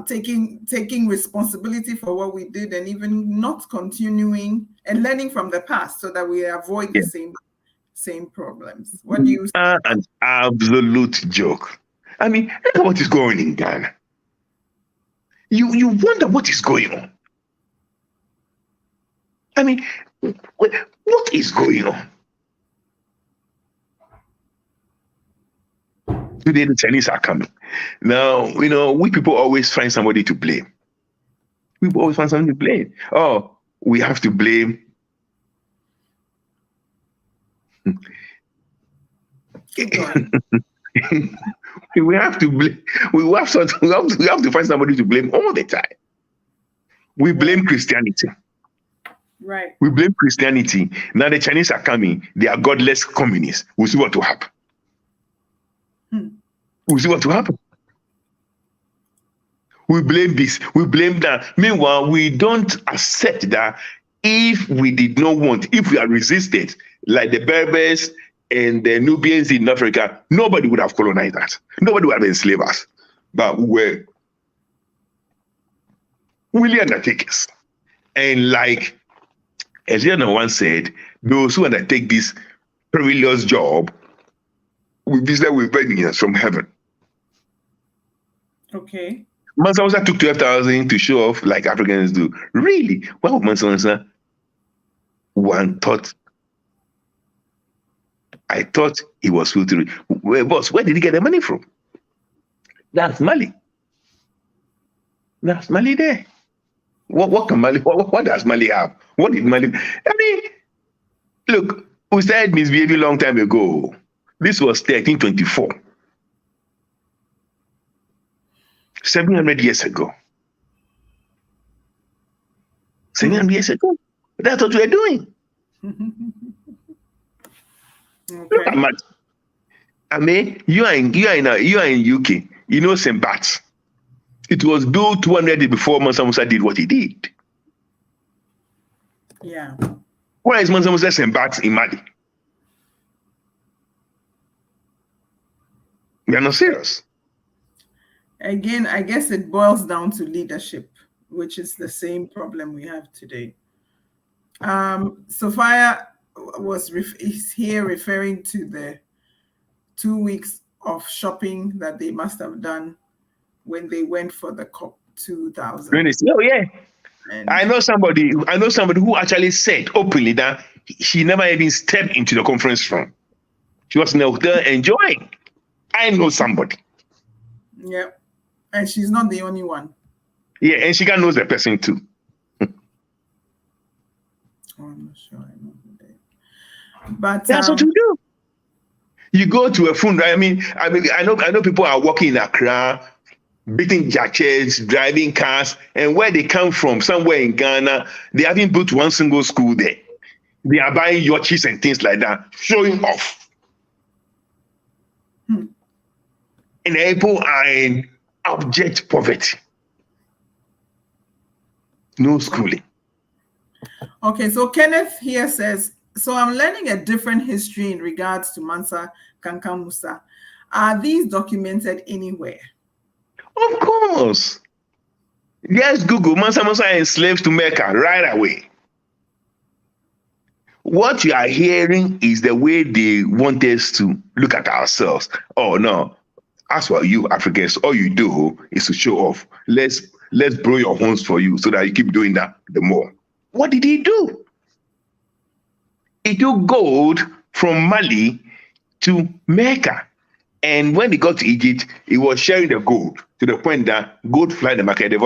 S1: taking responsibility for what we did, and even not continuing and learning from the past so that we avoid the same problems. What do you say?
S2: An absolute joke. I mean, look at what is going on in Ghana. You wonder what is going on. I mean, what is going on? Today the Chinese are coming. Now, we people always find somebody to blame. We always find somebody to blame. Oh, we have to blame. We have to blame. We have to find somebody to blame all the time. We blame Christianity.
S1: Right.
S2: We blame Christianity. Now the Chinese are coming. They are godless communists. We'll see what will happen. We'll see what will happen. We blame this. We blame that. Meanwhile, we don't accept that if we did not want, if we are resisted, like the Berbers and the Nubians in Africa, nobody would have colonized us. Nobody would have enslaved us. But we were willing undertakers. And like Eliana once said, those who undertake this perilous job will visit with vengeance from heaven.
S1: Okay.
S2: Mansa Musa took 12,000 to show off like Africans do. Really? Well, Mansa Musa, I thought he was filthy. Boss, where did he get the money from? That's Mali. That's Mali there. What can Mali? What does Mali have? What did Mali? I mean, look, we started misbehaving a long time ago. This was 1324. 700 years ago. 700 years ago. That's what we're doing.
S1: Okay.
S2: I mean, you are in UK. You know St. Bart's. It was built 200 years before Mansa Musa did what he did.
S1: Yeah.
S2: Why is Mansa Musa St. Bart's in Mali? We are not serious.
S1: Again, I guess it boils down to leadership, which is the same problem we have today. Sophia is here referring to the 2 weeks of shopping that they must have done when they went for the COP 2000.
S2: Oh yeah, and I know somebody who actually said openly that she never even stepped into the conference room. She was in the hotel enjoying. I know somebody.
S1: Yeah, and she's not the only one.
S2: Yeah, and she knows the person too.
S1: I'm not sure I know who they are. But
S2: that's what you do. You go to a funeral. I know people are walking in Accra beating their chests, driving cars, and where they come from, somewhere in Ghana, they haven't built one single school there. They are buying yachts and things like that, showing off. And people are in abject poverty. No schooling.
S1: Okay, so Kenneth here says, so I'm learning a different history in regards to Mansa Kankan Musa. Are these documented anywhere?
S2: Of course. Yes, Google Mansa Musa enslaved to Mecca right away. What you are hearing is the way they want us to look at ourselves. Oh no, as for you Africans, all you do is to show off. Let's blow your horns for you so that you keep doing that the more. What did he do? He took gold from Mali to Mecca. And when he got to Egypt, he was sharing the gold to the point that gold flooded the market, the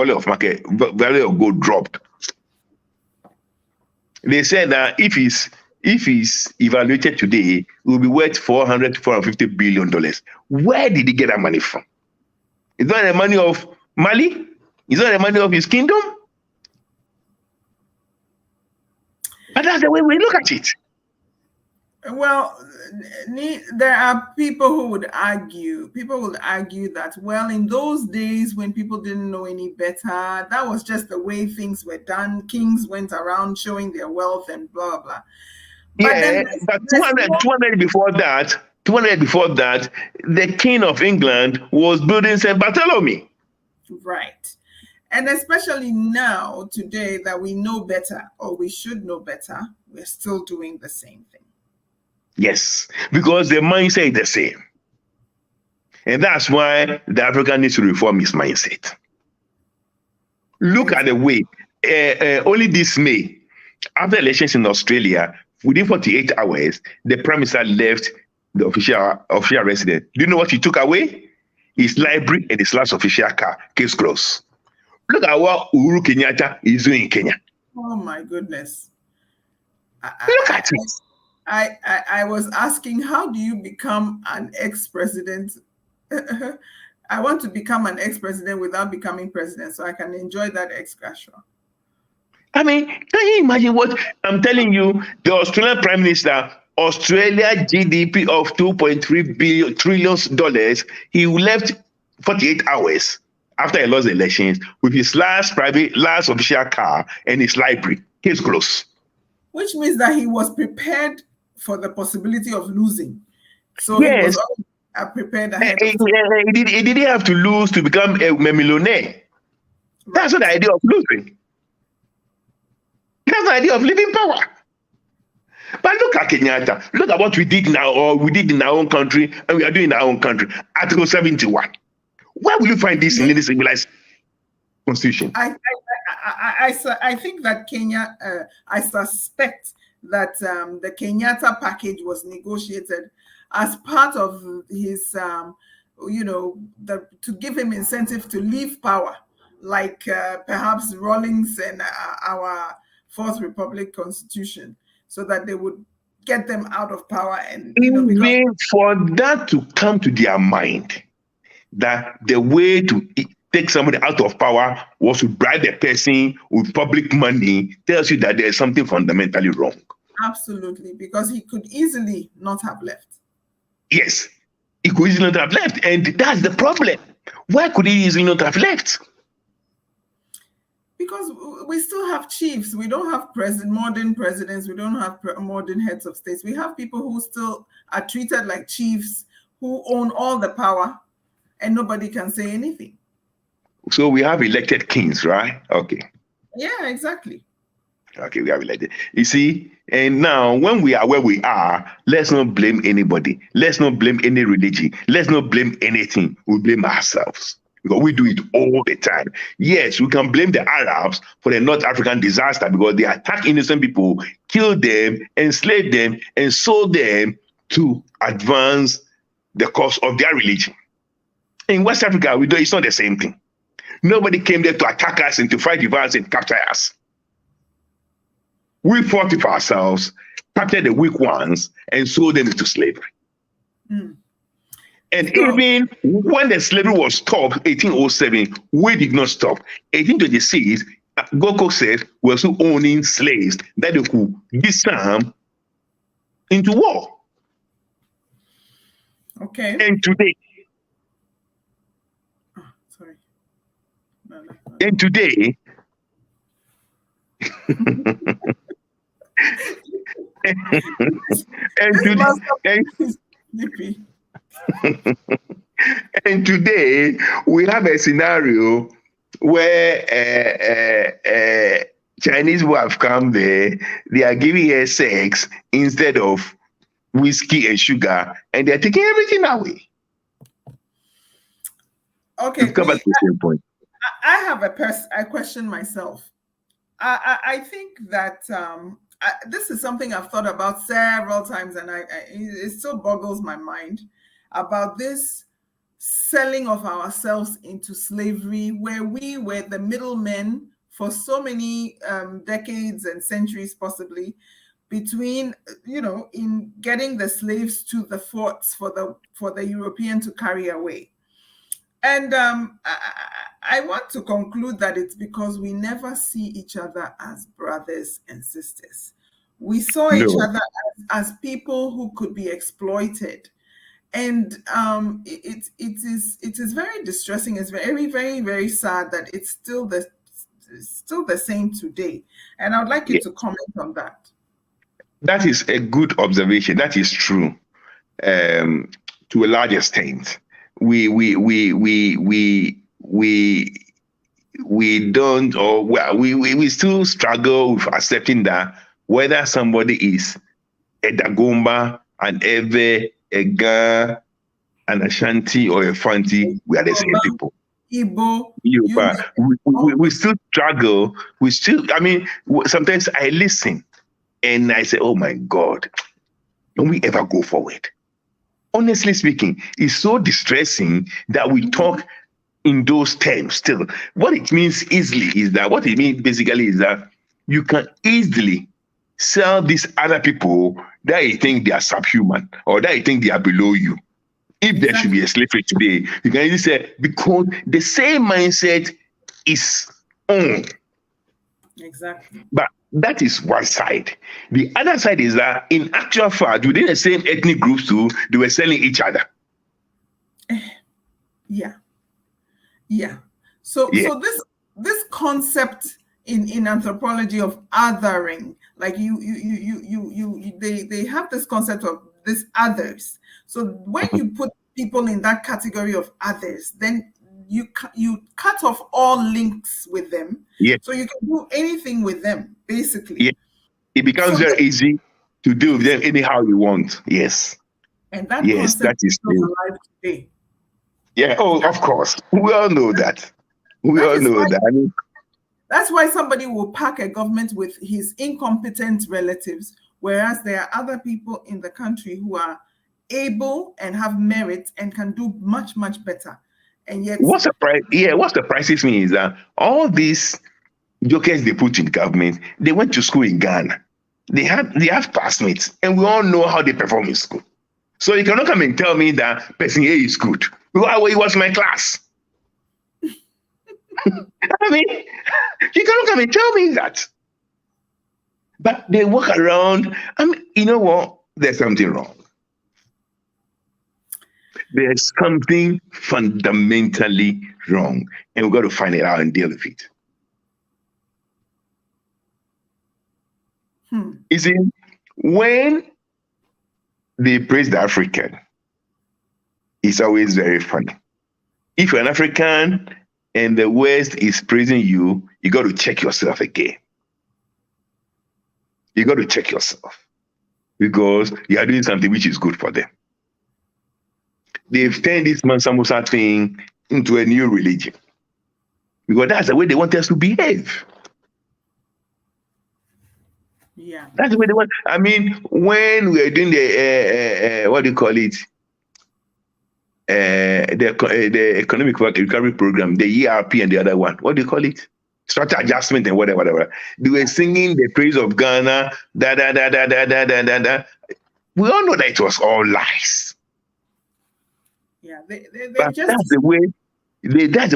S2: value of gold dropped. They said that if he's evaluated today, it will be worth $400 to $450 billion. Where did he get that money from? Is that the money of Mali? Is that the money of his kingdom? But that's the way we look at it.
S1: Well, there are people who would argue that, well, in those days when people didn't know any better, that was just the way things were done. Kings went around showing their wealth and blah, blah.
S2: But 200 before that, the King of England was building St. Bartholomew.
S1: Right. And especially now, today, that we know better, or we should know better, we're still doing the same thing.
S2: Yes, because the mindset is the same. And that's why the African needs to reform his mindset. Look at the way, only this May, after elections in Australia, within 48 hours, the Prime Minister left the official residence. Do you know what he took away? His library and his last official car, case closed. Look at what Uhuru Kenyatta is doing in Kenya.
S1: Oh my goodness.
S2: Look at it.
S1: I was asking, how do you become an ex-president? I want to become an ex-president without becoming president so I can enjoy that ex-gratia.
S2: I mean, can you imagine what I'm telling you? The Australian Prime Minister, Australia GDP of $2.3 trillion, he left 48 hours after he lost the elections with his last official car and his library. Case closed. Which
S1: means that he was prepared for the possibility of losing. So
S2: yes.
S1: He was prepared ahead.
S2: He didn't have to lose to become a millionaire. Right. That's not the idea of losing. That's the idea of living power. But look at Kenyatta. Look at what we did now, or we did in our own country, and we are doing in our own country. Article 71. Where will you find this in any civilized constitution?
S1: I think that Kenya, I suspect that the Kenyatta package was negotiated as part of his, to give him incentive to leave power, like perhaps Rawlings and our Fourth Republic Constitution, so that they would get them out of power. And
S2: for that to come to their mind, that the way to take somebody out of power was to bribe the person with public money, tells you that there's something fundamentally wrong.
S1: Absolutely, because he could easily not have left.
S2: Yes, he could easily not have left, and that's the problem. Why could he easily not have left?
S1: Because we still have chiefs. We don't have modern presidents. We don't have modern heads of states. We have people who still are treated like chiefs, who own all the power, and nobody can say anything.
S2: So we have elected kings, right? Okay.
S1: Yeah, exactly.
S2: Okay, we have elected. You see, and now when we are where we are, let's not blame anybody. Let's not blame any religion. Let's not blame anything. We blame ourselves, because we do it all the time. Yes, we can blame the Arabs for the North African disaster because they attack innocent people, kill them, enslave them, and sold them to advance the cause of their religion. In West Africa, it's not the same thing. Nobody came there to attack us and to fight with us and capture us. We fought with ourselves, captured the weak ones, and sold them into slavery. And even when the slavery was stopped, 1807, we did not stop. 1826, Goko said we were still owning slaves that they could disarm into war.
S1: Okay.
S2: And today, and today, and today we have a scenario where Chinese who have come there, they are giving her sex instead of whiskey and sugar, and they're taking everything away.
S1: Okay,
S2: come back to the same point.
S1: I have a question myself. I think that this is something I've thought about several times, and it still boggles my mind about this selling of ourselves into slavery, where we were the middlemen for so many decades and centuries, possibly, between, in getting the slaves to the forts for the European to carry away. And I want to conclude that it's because we never see each other as brothers and sisters. We saw each other as people who could be exploited. And it is very distressing. It's very, very, very sad that it's still the same today. And I would like you to comment on that.
S2: That is a good observation. That is true, to a large extent. We don't, or we still struggle with accepting that whether somebody is a Dagomba, an Ewe, a Ga, an Ashanti, or a Fanti, we are the same people.
S1: Igbo,
S2: we still struggle. Sometimes I listen and I say, oh my God, don't we ever go forward? Honestly speaking, it's so distressing that we talk in those terms still. What it means basically is that you can easily sell these other people that you think they are subhuman or that you think they are below you. If there should be a slavery today, you can easily say, because the same mindset is on.
S1: Exactly.
S2: But that is one side. The other side is that in actual fact, within the same ethnic groups too, they were selling each other.
S1: Yeah. So this concept in anthropology of othering, like they have this concept of this others. So when you put people in that category of others, then you cut off all links with them.
S2: Yeah.
S1: So you can do anything with them, basically.
S2: Yeah. It becomes very easy to do with them anyhow you want. Yes.
S1: And that concept is still alive today.
S2: Yeah. Oh, of course. We all know that.
S1: That's why somebody will pack a government with his incompetent relatives, whereas there are other people in the country who are able and have merit and can do much, much better. And yet,
S2: what surprises me is that all these jokers they put in government, they went to school in Ghana. They have classmates, and we all know how they perform in school. So you cannot come and tell me that person A is good. Well, he was my class. I mean, you cannot come and tell me that. But they walk around. You know what? There's something wrong. There's something fundamentally wrong, and we've got to find it out and deal with it. You see, when they praise the African, it's always very funny. If you're an African and the West is praising you, you got to check yourself again. You got to check yourself because you are doing something which is good for them. They've turned this Mansa Musa thing into a new religion because that's the way they want us to behave.
S1: Yeah,
S2: that's the way they want. I mean, when we are doing the what do you call it? The economic recovery program, the ERP and the other one. What do you call it? Structure adjustment and whatever. They were singing the praise of Ghana. Da da da da da da da da da. We all know that it was all lies.
S1: Yeah, they
S2: But
S1: just
S2: that's the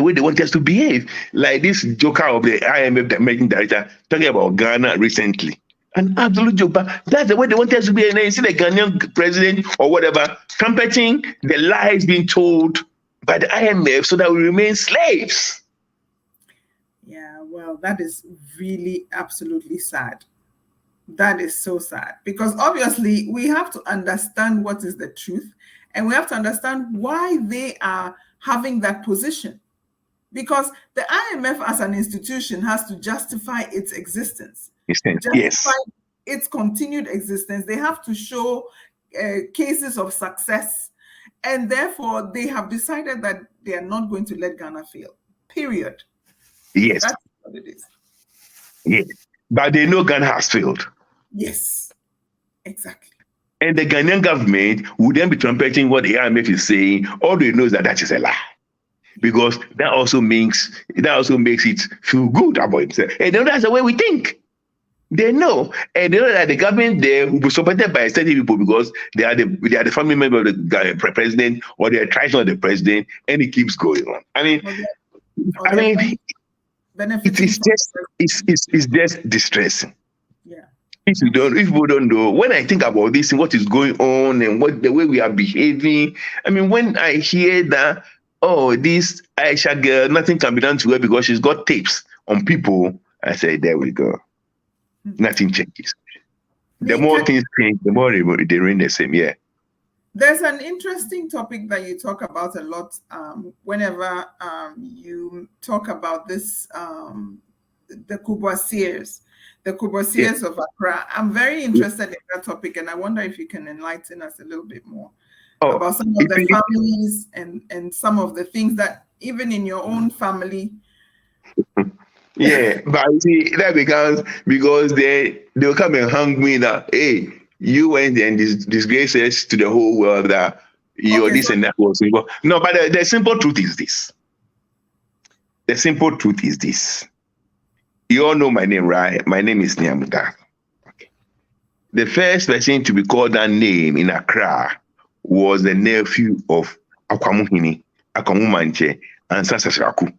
S2: way they want us to behave. Like this joker of the IMF, the managing director, talking about Ghana recently. An absolute joke, but that's the way they want us to be. And then you see the Ghanaian president or whatever trumpeting the lies being told by the IMF so that we remain slaves.
S1: Yeah, well, that is really absolutely sad. That is so sad, because obviously we have to understand what is the truth, and we have to understand why they are having that position, because the IMF as an institution has to justify its existence, justify its continued existence. They have to show cases of success, and therefore they have decided that they are not going to let Ghana fail, period.
S2: Yes.
S1: That's what it is.
S2: Yes. But they know Ghana has failed.
S1: Yes, exactly.
S2: And the Ghanaian government would then be trumpeting what the IMF is saying. All they know is that that is a lie, because that also makes it feel good about himself. And that's the way we think. They know, and they know that the government there will be supported by certain people because they are the family member of the president, or they are tribesmen of the president, and it keeps going on. It's just distressing.
S1: Yeah.
S2: If people don't know, when I think about this, what is going on and the way we are behaving, when I hear that, this Aisha girl, nothing can be done to her because she's got tapes on people, I say, there we go. Nothing changes. The more things change, the more they remain the same. Yeah.
S1: There's an interesting topic that you talk about a lot whenever you talk about this, the Courvoisiers of Accra. I'm very interested in that topic, and I wonder if you can enlighten us a little bit more about some of the families and some of the things that even in your own family.
S2: Yeah, but you see, that becomes because they'll come and hang me that, hey, you went and disgrace us to the whole world that you're this and that was. No, but the simple truth is this. The simple truth is this. You all know my name, right? My name is Nyamuda. Okay. The first person to be called that name in Accra was the nephew of Akwamuhini, Akwamumanche, and Sasasraku.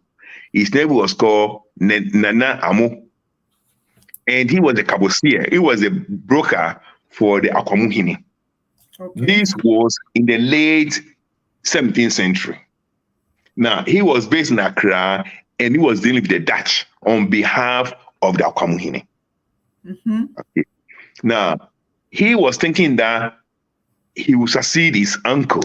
S2: His name was called Nana Amo. And he was a Kabosier. He was a broker for the Akwamuhini. Okay. This was in the late 17th century. Now, he was based in Accra, and he was dealing with the Dutch on behalf of the Akwamuhini.
S1: Mm-hmm.
S2: Okay. Now, he was thinking that he would succeed his uncle.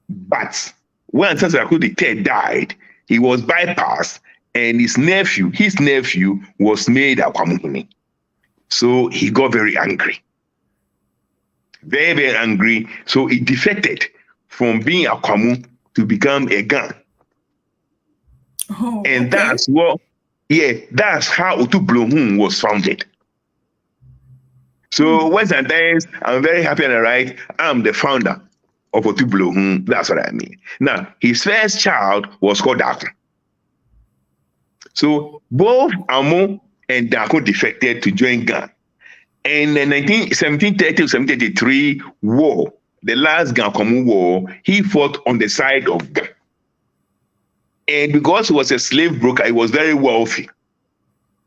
S2: But when Sasraku III died, he was bypassed, and his nephew was made Akwamuhini. So he got very angry. Very, very angry. So he defected from being Akwamu to become a Gan.
S1: Oh,
S2: and
S1: okay.
S2: That's how Otublohun was founded. So when sometimes I'm very happy and right, I'm the founder of Otublohun. That's what I mean. Now, his first child was called Daku. So both Amo and Daku defected to join Gan. And in 1730 to 1733 war, the last Gan-Kwamu war, he fought on the side of Gan. And because he was a slave broker, he was very wealthy.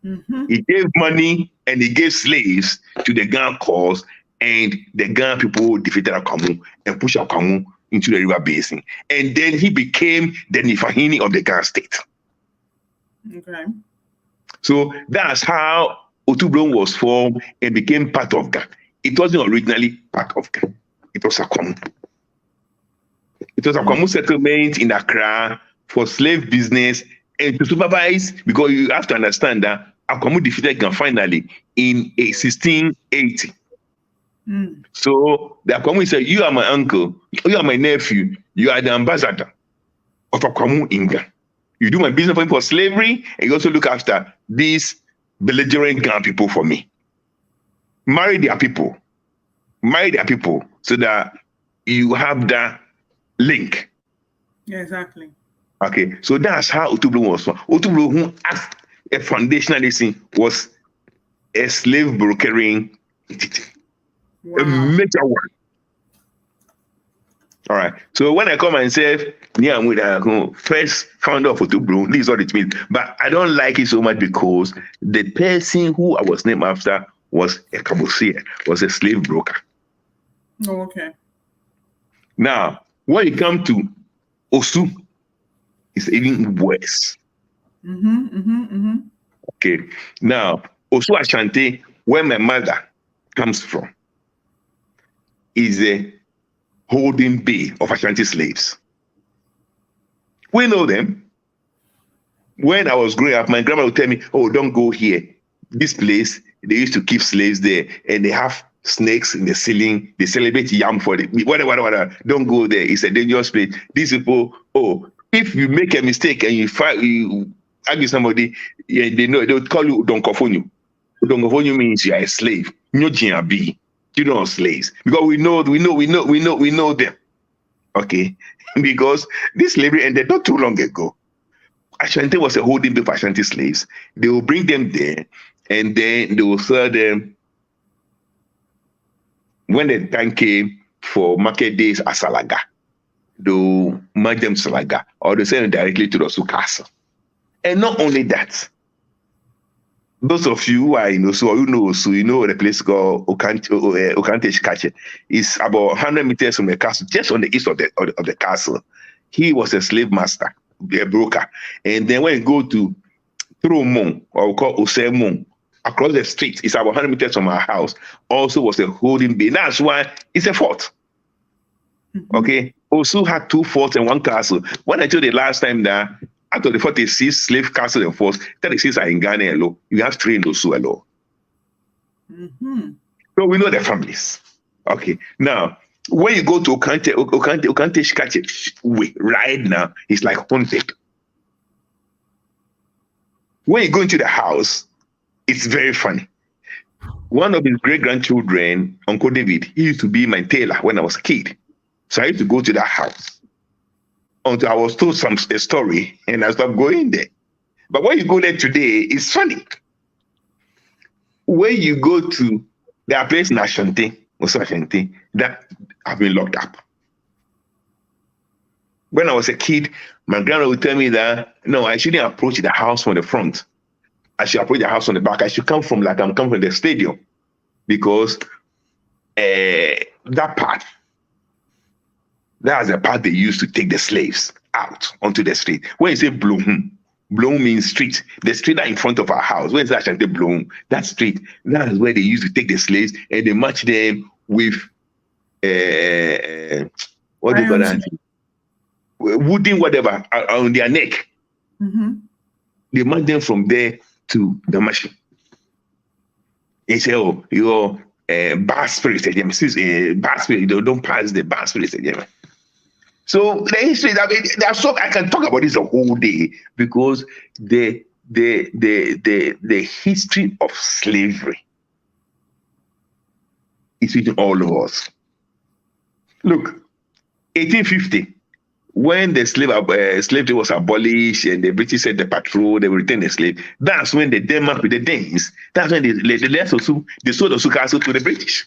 S1: Mm-hmm.
S2: He gave money and he gave slaves to the Gan cause, and the Gan people defeated Akwamu and pushed Akwamu into the river basin. And then he became the Nifahini of the Gan state.
S1: Okay.
S2: So that's how Otublohun was formed and became part of Gan. It wasn't originally part of Gan. It was Akwamu. It was Akwamu settlement in Accra for slave business and to supervise, because you have to understand that Akwamu defeated Gan finally in 1680. So the Akwamu said, you are my uncle, you are my nephew, you are the ambassador of Akwamu in Gan. You do my business for slavery, and you also look after these belligerent Gan people for me. Marry their people so that you have that link.
S1: Yeah, exactly.
S2: Okay, so that's how Otublohun was formed. Otublohun, as a foundationalist, was a slave brokering entity.
S1: Wow.
S2: A major one. All right. So when I call myself Niamuda, first founder of Otubro, this is what it means. But I don't like it so much because the person who I was named after was a Kabusier, was a slave broker.
S1: Oh, okay.
S2: Now, when you come to Osu, it's even worse. Okay. Now, Osu Ashanti, where my mother comes from, is a holding bay of Ashanti slaves. We know them. When I was growing up, my grandma would tell me, "Oh, don't go here. This place, they used to keep slaves there, and they have snakes in the ceiling. They celebrate yam for it. Whatever. Don't go there. It's a dangerous place. These people, if you make a mistake and you argue somebody, yeah, they know they'll call you Donkofonyu. Donkofonyu means you are a slave. You know slaves, because we know them. Okay, because this slavery ended not too long ago. Ashanti was a holding bay for Ashanti slaves. They will bring them there, and then they will sell them. When the time came for market days at Salaga, they'll merge them to Salaga, or they sell them directly to the Osu Castle. And not only that, those of you who are in Osu, or you know the place called Okante Shikache. It's about 100 meters from the castle, just on the east of the castle. He was a slave master, a broker. And then when you go to Tromon, or we call Osemon, across the street, it's about 100 meters from our house, also was a holding bay. That's why it's a fort. Okay? Osu had 2 forts and 1 castle. When I told you the last time that out of the 46 slave castles and forts, 36 are in Ghana alone. You have 3 in Osu alone. So we know the families. Okay. Now, when you go to Okante Shikache, right now, it's like haunted. When you go into the house, it's very funny. One of his great-grandchildren, Uncle David, he used to be my tailor when I was a kid. So I used to go to that house until I was told a story, and I stopped going there. But when you go there today, it's funny. When you go to, there are places in Ashanti, that have been locked up. When I was a kid, my grandma would tell me that, no, I shouldn't approach the house from the front. I should approach the house from the back. I should come from the stadium, because that part, that's the part they used to take the slaves out onto the street. When you say Bloom means street. The street that in front of our house, when it's actually Bloom, that street, that is where they used to take the slaves, and they match them with what do you call that? Wooden whatever on their neck. They match them from there to the machine. They say, "Oh, your bad spirit, bad spirit, don't pass the bad spirit." So the history, I can talk about this a whole day, because the history of slavery is written all over us. Look, 1850, when the slavery was abolished and the British said the patrol, they will return the slave. That's when the Denmark with the Danes, that's when they sold Osu Castle to the British.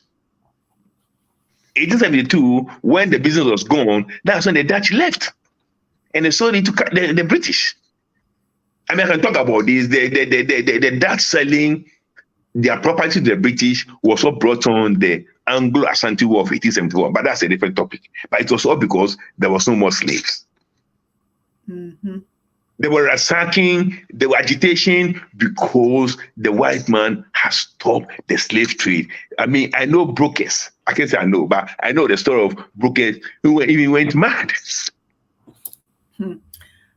S2: 1872, when the business was gone, that's when the Dutch left, and they sold it to the British. I mean, I can talk about this. The Dutch selling their property to the British was what brought on the Anglo-Ashanti War of 1871, but that's a different topic. But it was all because there was no more slaves. They were attacking, they were agitation because the white man has stopped the slave trade. I mean, I know brokers. I can't say I know, but I know the story of brokers who even went mad.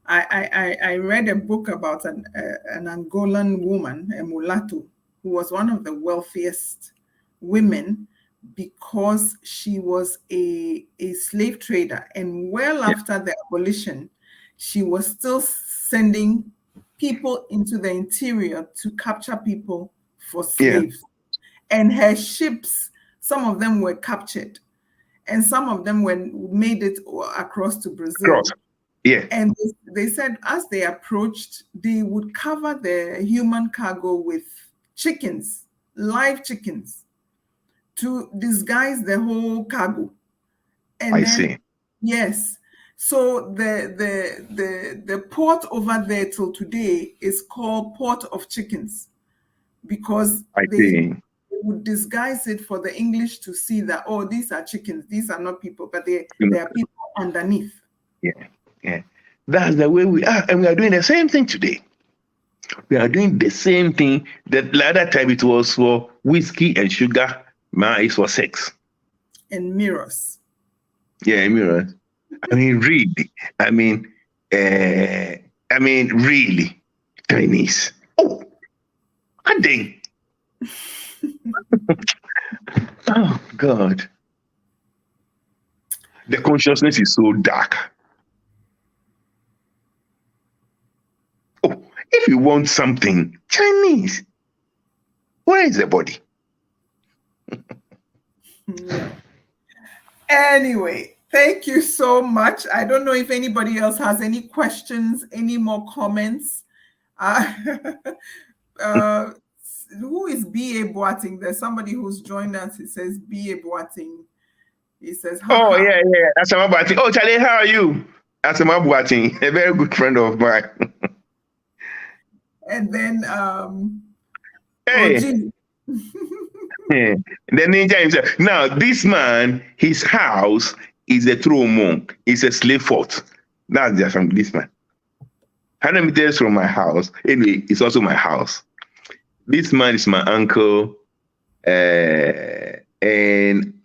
S1: I read a book about an Angolan woman, a mulatto, who was one of the wealthiest women because she was a slave trader. And well after the abolition, she was still sending people into the interior to capture people for slaves. And her ships, some of them were captured, and some of them made it across to Brazil. And they said as they approached, they would cover the human cargo with chickens, live chickens, to disguise the whole cargo. And Yes. So the port over there till today is called Port of Chickens, because
S2: I
S1: they
S2: think.
S1: would disguise it for the English to see that, oh, these are chickens, these are not people, but there are people underneath.
S2: Yeah. That's the way we are, and we are doing the same thing today. We are doing the same thing. That other time it was for whiskey and sugar. Now it's for sex.
S1: And mirrors.
S2: Yeah, mirrors. I mean, really. I mean, really. Chinese. Oh, are they? Oh God. The consciousness is so dark. Oh, if you want something Chinese, where is the body?
S1: Anyway, thank you so much. I don't know if anybody else has any questions, any more comments. Who is B.A. Boating? There's somebody who's joined us. It says B.A. Boating. He says,
S2: oh, yeah. Asama Boating. Oh, Charlie, how are you? Asama Boating, a very good friend of mine.
S1: And then,
S2: hey. Yeah. The ninja himself. Now, this man, his house is a true monk. It's a slave fort. That's just from this man. 100 meters from my house. Anyway, it's also my house. This man is my uncle. And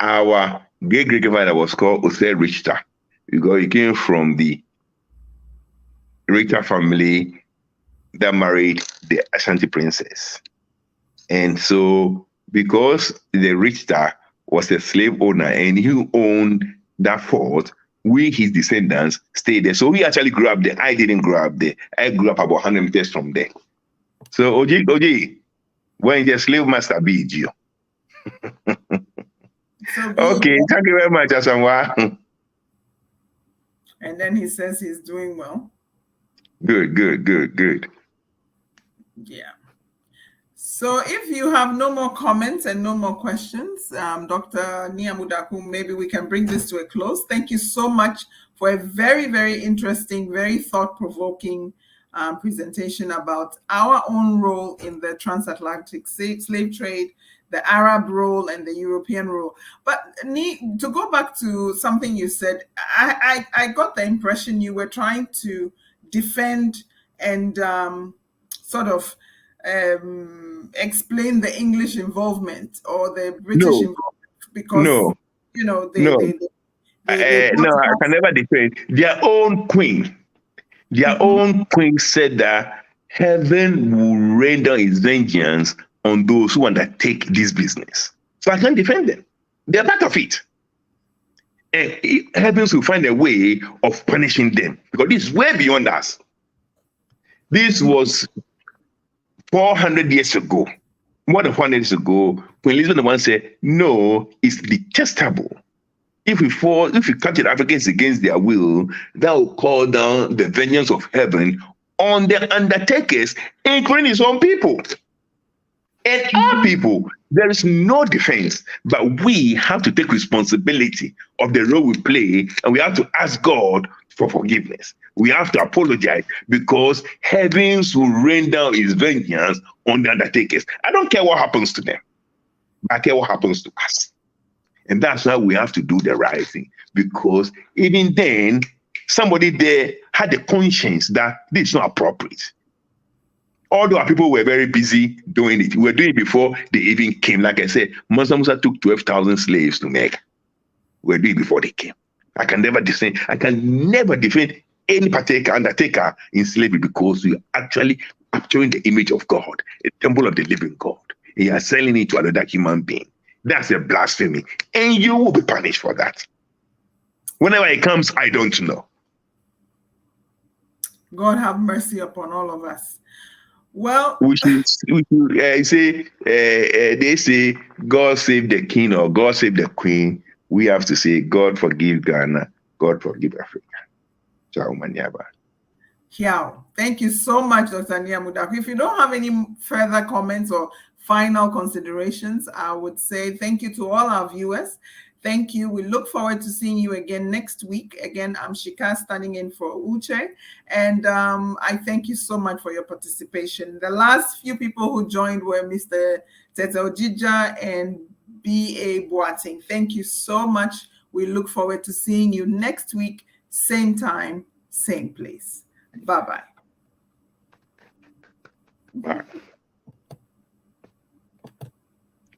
S2: our great-grandfather was called Ose Richter. Because he came from the Richter family that married the Ashanti princess. And so, because the Richter was a slave owner and he owned that fort, we, his descendants, stayed there. So he actually grew up there. I didn't grow up there. I grew up about 100 meters from there. So, OJ, when the slave master beat you. Okay, thank you very much, Asanwa.
S1: And then he says he's doing well.
S2: Good.
S1: Yeah. So if you have no more comments and no more questions, Dr. Niamudaku, maybe we can bring this to a close. Thank you so much for a very, very interesting, very thought-provoking presentation about our own role in the transatlantic slave trade, the Arab role and the European role. But to go back to something you said, I got the impression you were trying to defend and sort of explain the English involvement or the British involvement, because
S2: I can never defend. Their own queen said that heaven will render its vengeance on those who undertake this business. So I can't defend them. They're part of it. And heavens will find a way of punishing them, because this is way beyond us. This was 400 years ago, more than 400 years ago, when Elizabeth I said, no, it's detestable. If we capture the Africans against their will, that will call down the vengeance of heaven on the undertakers, including his own people. And our people, there is no defense, but we have to take responsibility of the role we play, and we have to ask God for forgiveness. We have to apologize, because heavens will rain down his vengeance on the undertakers. I don't care what happens to them, but I care what happens to us. And that's why we have to do the right thing, because even then, somebody there had the conscience that this is not appropriate. Although our people were very busy doing it. We were doing it before they even came. Like I said, Mansa Musa took 12,000 slaves to Mecca. We were doing it before they came. I can never defend any particular undertaker in slavery, because we are actually capturing the image of God, a temple of the living God. And you are selling it to another human being. That's a blasphemy. And you will be punished for that. Whenever it comes, I don't know.
S1: God have mercy upon all of us. Well,
S2: we should say, they say God save the king or God save the queen. We have to say, God forgive Ghana, God forgive Africa.
S1: Yeah, thank you so much, Dr. Niamudaku. If you don't have any further comments or final considerations, I would say thank you to all our viewers. Thank you. We look forward to seeing you again next week. Again, I'm Shika standing in for Uche. And I thank you so much for your participation. The last few people who joined were Mr. Tete Ojija and B.A. Boateng. Thank you so much. We look forward to seeing you next week, same time, same place. Bye-bye.
S2: Bye.